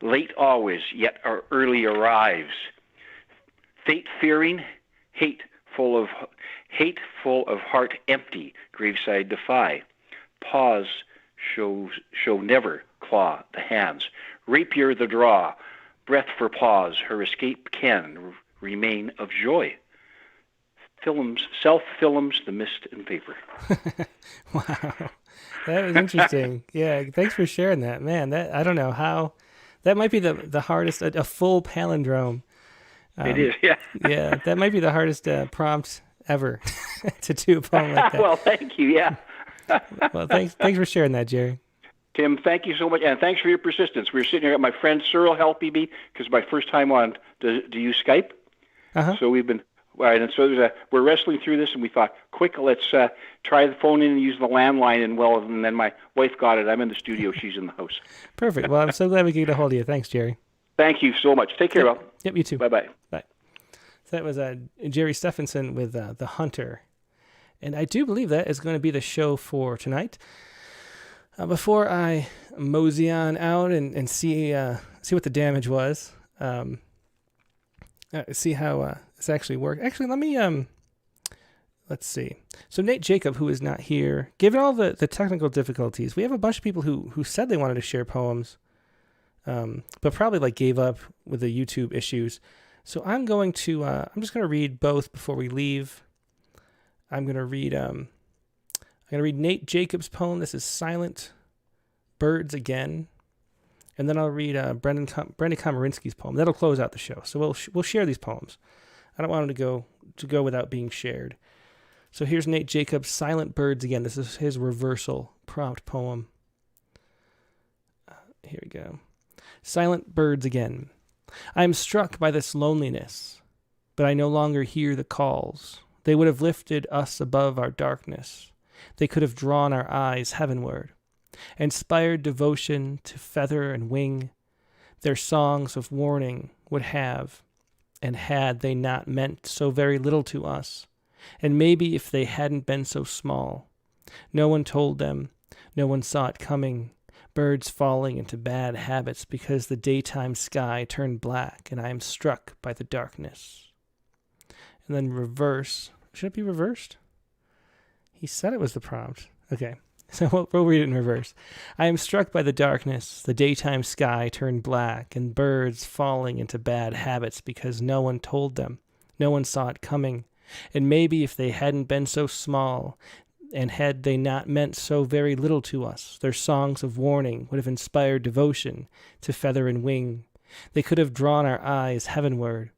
late always, yet early arrives. Fate fearing, hate full of heart empty, graveside defy. Pause show never, claw the hands, rapier the draw. Breath for pause, her escape can remain of joy. Self-films the mist and vapor. Wow, that was interesting. Yeah, thanks for sharing that, man. That I don't know how. That might be the hardest. A full palindrome. It is, yeah. Yeah, that might be the hardest prompt ever to do a poem like that. Well, thank you. Yeah. Well, thanks for sharing that, Jerry. Tim, thank you so much, and thanks for your persistence. We were sitting here at my friend Cyril helping me because my first time on. Do you Skype? So we've been right, and so we're wrestling through this, and we thought, quick, let's try the phone in and use the landline, and then my wife got it. I'm in the studio; she's in the house. Perfect. Well, I'm so glad we could get a hold of you. Thanks, Jerry. Thank you so much. Take care, Al. Yep, you too. Bye-bye. Bye. So that was Jerry Stephenson with The Hunter, and I do believe that is going to be the show for tonight. Before I mosey on out and see what the damage was, see how this actually worked. Actually, let me let's see. So Nate Jacob, who is not here, given all the technical difficulties, we have a bunch of people who said they wanted to share poems, but probably gave up with the YouTube issues. So I'm just going to read both before we leave. I'm going to read Nate Jacob's poem. This is Silent Birds Again. And then I'll read Brendan Komarinsky's poem. That'll close out the show. So we'll share these poems. I don't want them to go without being shared. So here's Nate Jacob's Silent Birds Again. This is his reversal prompt poem. Here we go. Silent Birds Again. I am struck by this loneliness, but I no longer hear the calls. They would have lifted us above our darkness. They could have drawn our eyes heavenward, inspired devotion to feather and wing. Their songs of warning would have, and had they not meant so very little to us, and maybe if they hadn't been so small. No one told them, no one saw it coming, birds falling into bad habits because the daytime sky turned black, and I am struck by the darkness. And then reverse. Should it be reversed? He said it was the prompt. Okay, so we'll read it in reverse. I am struck by the darkness. The daytime sky turned black, and birds falling into bad habits because no one told them. No one saw it coming. And maybe if they hadn't been so small, and had they not meant so very little to us, their songs of warning would have inspired devotion to feather and wing. They could have drawn our eyes heavenward.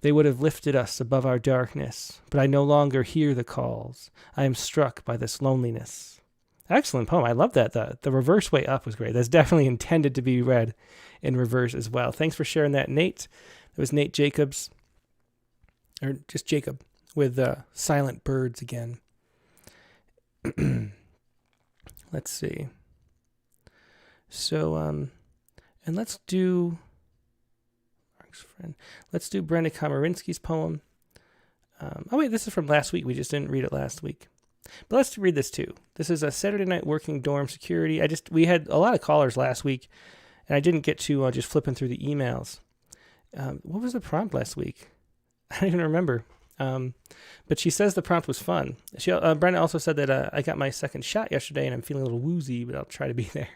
They would have lifted us above our darkness, but I no longer hear the calls. I am struck by this loneliness. Excellent poem. I love that. The reverse way up was great. That's definitely intended to be read in reverse as well. Thanks for sharing that, Nate. It was Nate Jacobs, or just Jacob, with Silent Birds Again. Let's see. So, and let's do Mark's friend. Let's do Brenda Komarinsky's poem. Oh wait, this is from last week. We just didn't read it last week. But let's read this too. This is a Saturday Night Working Dorm Security. We had a lot of callers last week, and I didn't get to just flipping through the emails. What was the prompt last week? I don't even remember. But she says the prompt was fun. Brenda also said that I got my second shot yesterday, and I'm feeling a little woozy, but I'll try to be there.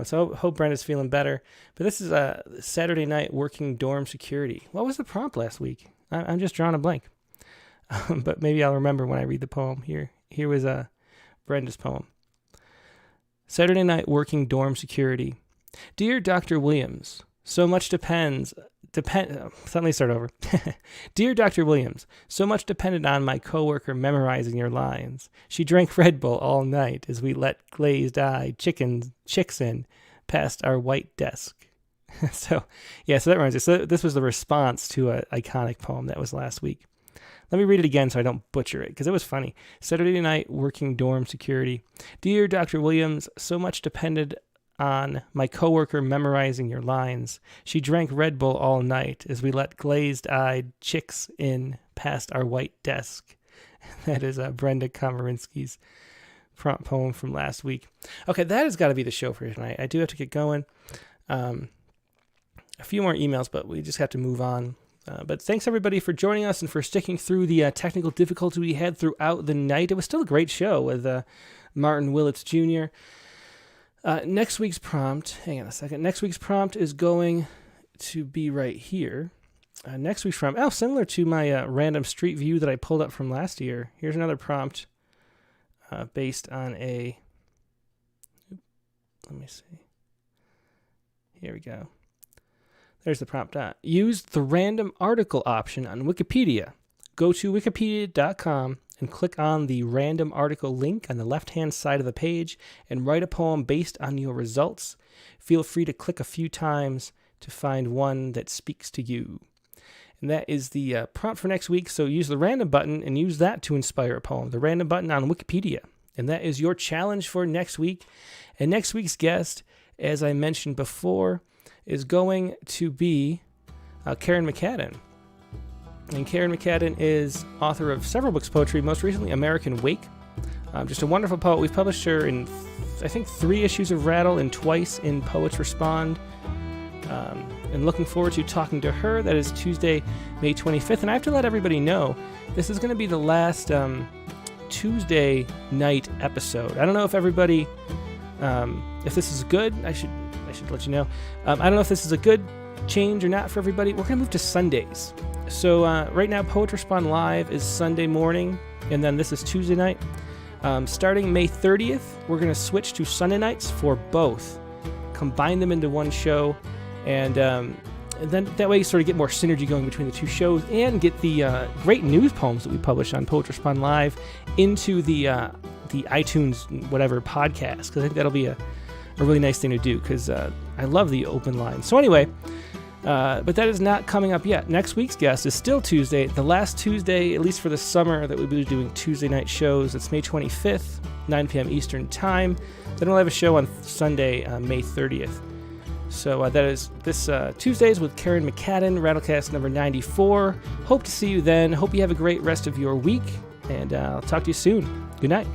So I hope Brenda's feeling better. But this is a Saturday Night Working Dorm Security. What was the prompt last week? I'm just drawing a blank. But maybe I'll remember when I read the poem. Here was Brenda's poem. Saturday Night Working Dorm Security. Dear Dr. Williams, so much depends. Let me start over. Dear Dr. Williams, so much depended on my coworker memorizing your lines. She drank Red Bull all night as we let glazed-eyed chicks in past our white desk. So that reminds me. So this was the response to an iconic poem that was last week. Let me read it again so I don't butcher it, because it was funny. Saturday Night Working Dorm Security. Dear Dr. Williams, so much depended on my coworker memorizing your lines. She drank Red Bull all night as we let glazed-eyed chicks in past our white desk. That is Brenda Komarinsky's prompt poem from last week. Okay, that has got to be the show for tonight. I do have to get going. A few more emails, but we just have to move on. But thanks everybody for joining us and for sticking through the technical difficulty we had throughout the night. It was still a great show with Martin Willitts Jr. Next week's prompt, hang on a second. Next week's prompt is going to be right here. Next week's prompt, similar to my random street view that I pulled up from last year. Here's another prompt based on let me see. Here we go. There's the prompt. Use the random article option on Wikipedia. Go to wikipedia.com and click on the random article link on the left-hand side of the page and write a poem based on your results. Feel free to click a few times to find one that speaks to you. And that is the prompt for next week. So use the random button and use that to inspire a poem. The random button on Wikipedia. And that is your challenge for next week. And next week's guest, as I mentioned before, is going to be Karen McCadden. And Karen McCadden is author of several books of poetry, most recently American Wake. Just a wonderful poet. We've published her in, I think, 3 issues of Rattle and twice in Poets Respond. And looking forward to talking to her. That is Tuesday, May 25th. And I have to let everybody know, this is going to be the last Tuesday night episode. I don't know if everybody, if this is good, I should let you know. I don't know if this is a good change or not for everybody. We're going to move to Sundays. So right now, Poet Respond Live is Sunday morning, and then this is Tuesday night. Starting May 30th, we're going to switch to Sunday nights for both. Combine them into one show, and then that way you sort of get more synergy going between the two shows and get the great news poems that we publish on Poet Respond Live into the iTunes whatever podcast, because I think that'll be a really nice thing to do, because I love the open line. So anyway, but that is not coming up yet. Next week's guest is still Tuesday, the last Tuesday, at least for the summer, that we'll be doing Tuesday night shows. It's May 25th, 9 p.m. Eastern Time. Then we'll have a show on Sunday, May 30th. So that is this Tuesdays with Karen McCadden, Rattlecast number 94. Hope to see you then. Hope you have a great rest of your week, and I'll talk to you soon. Good night.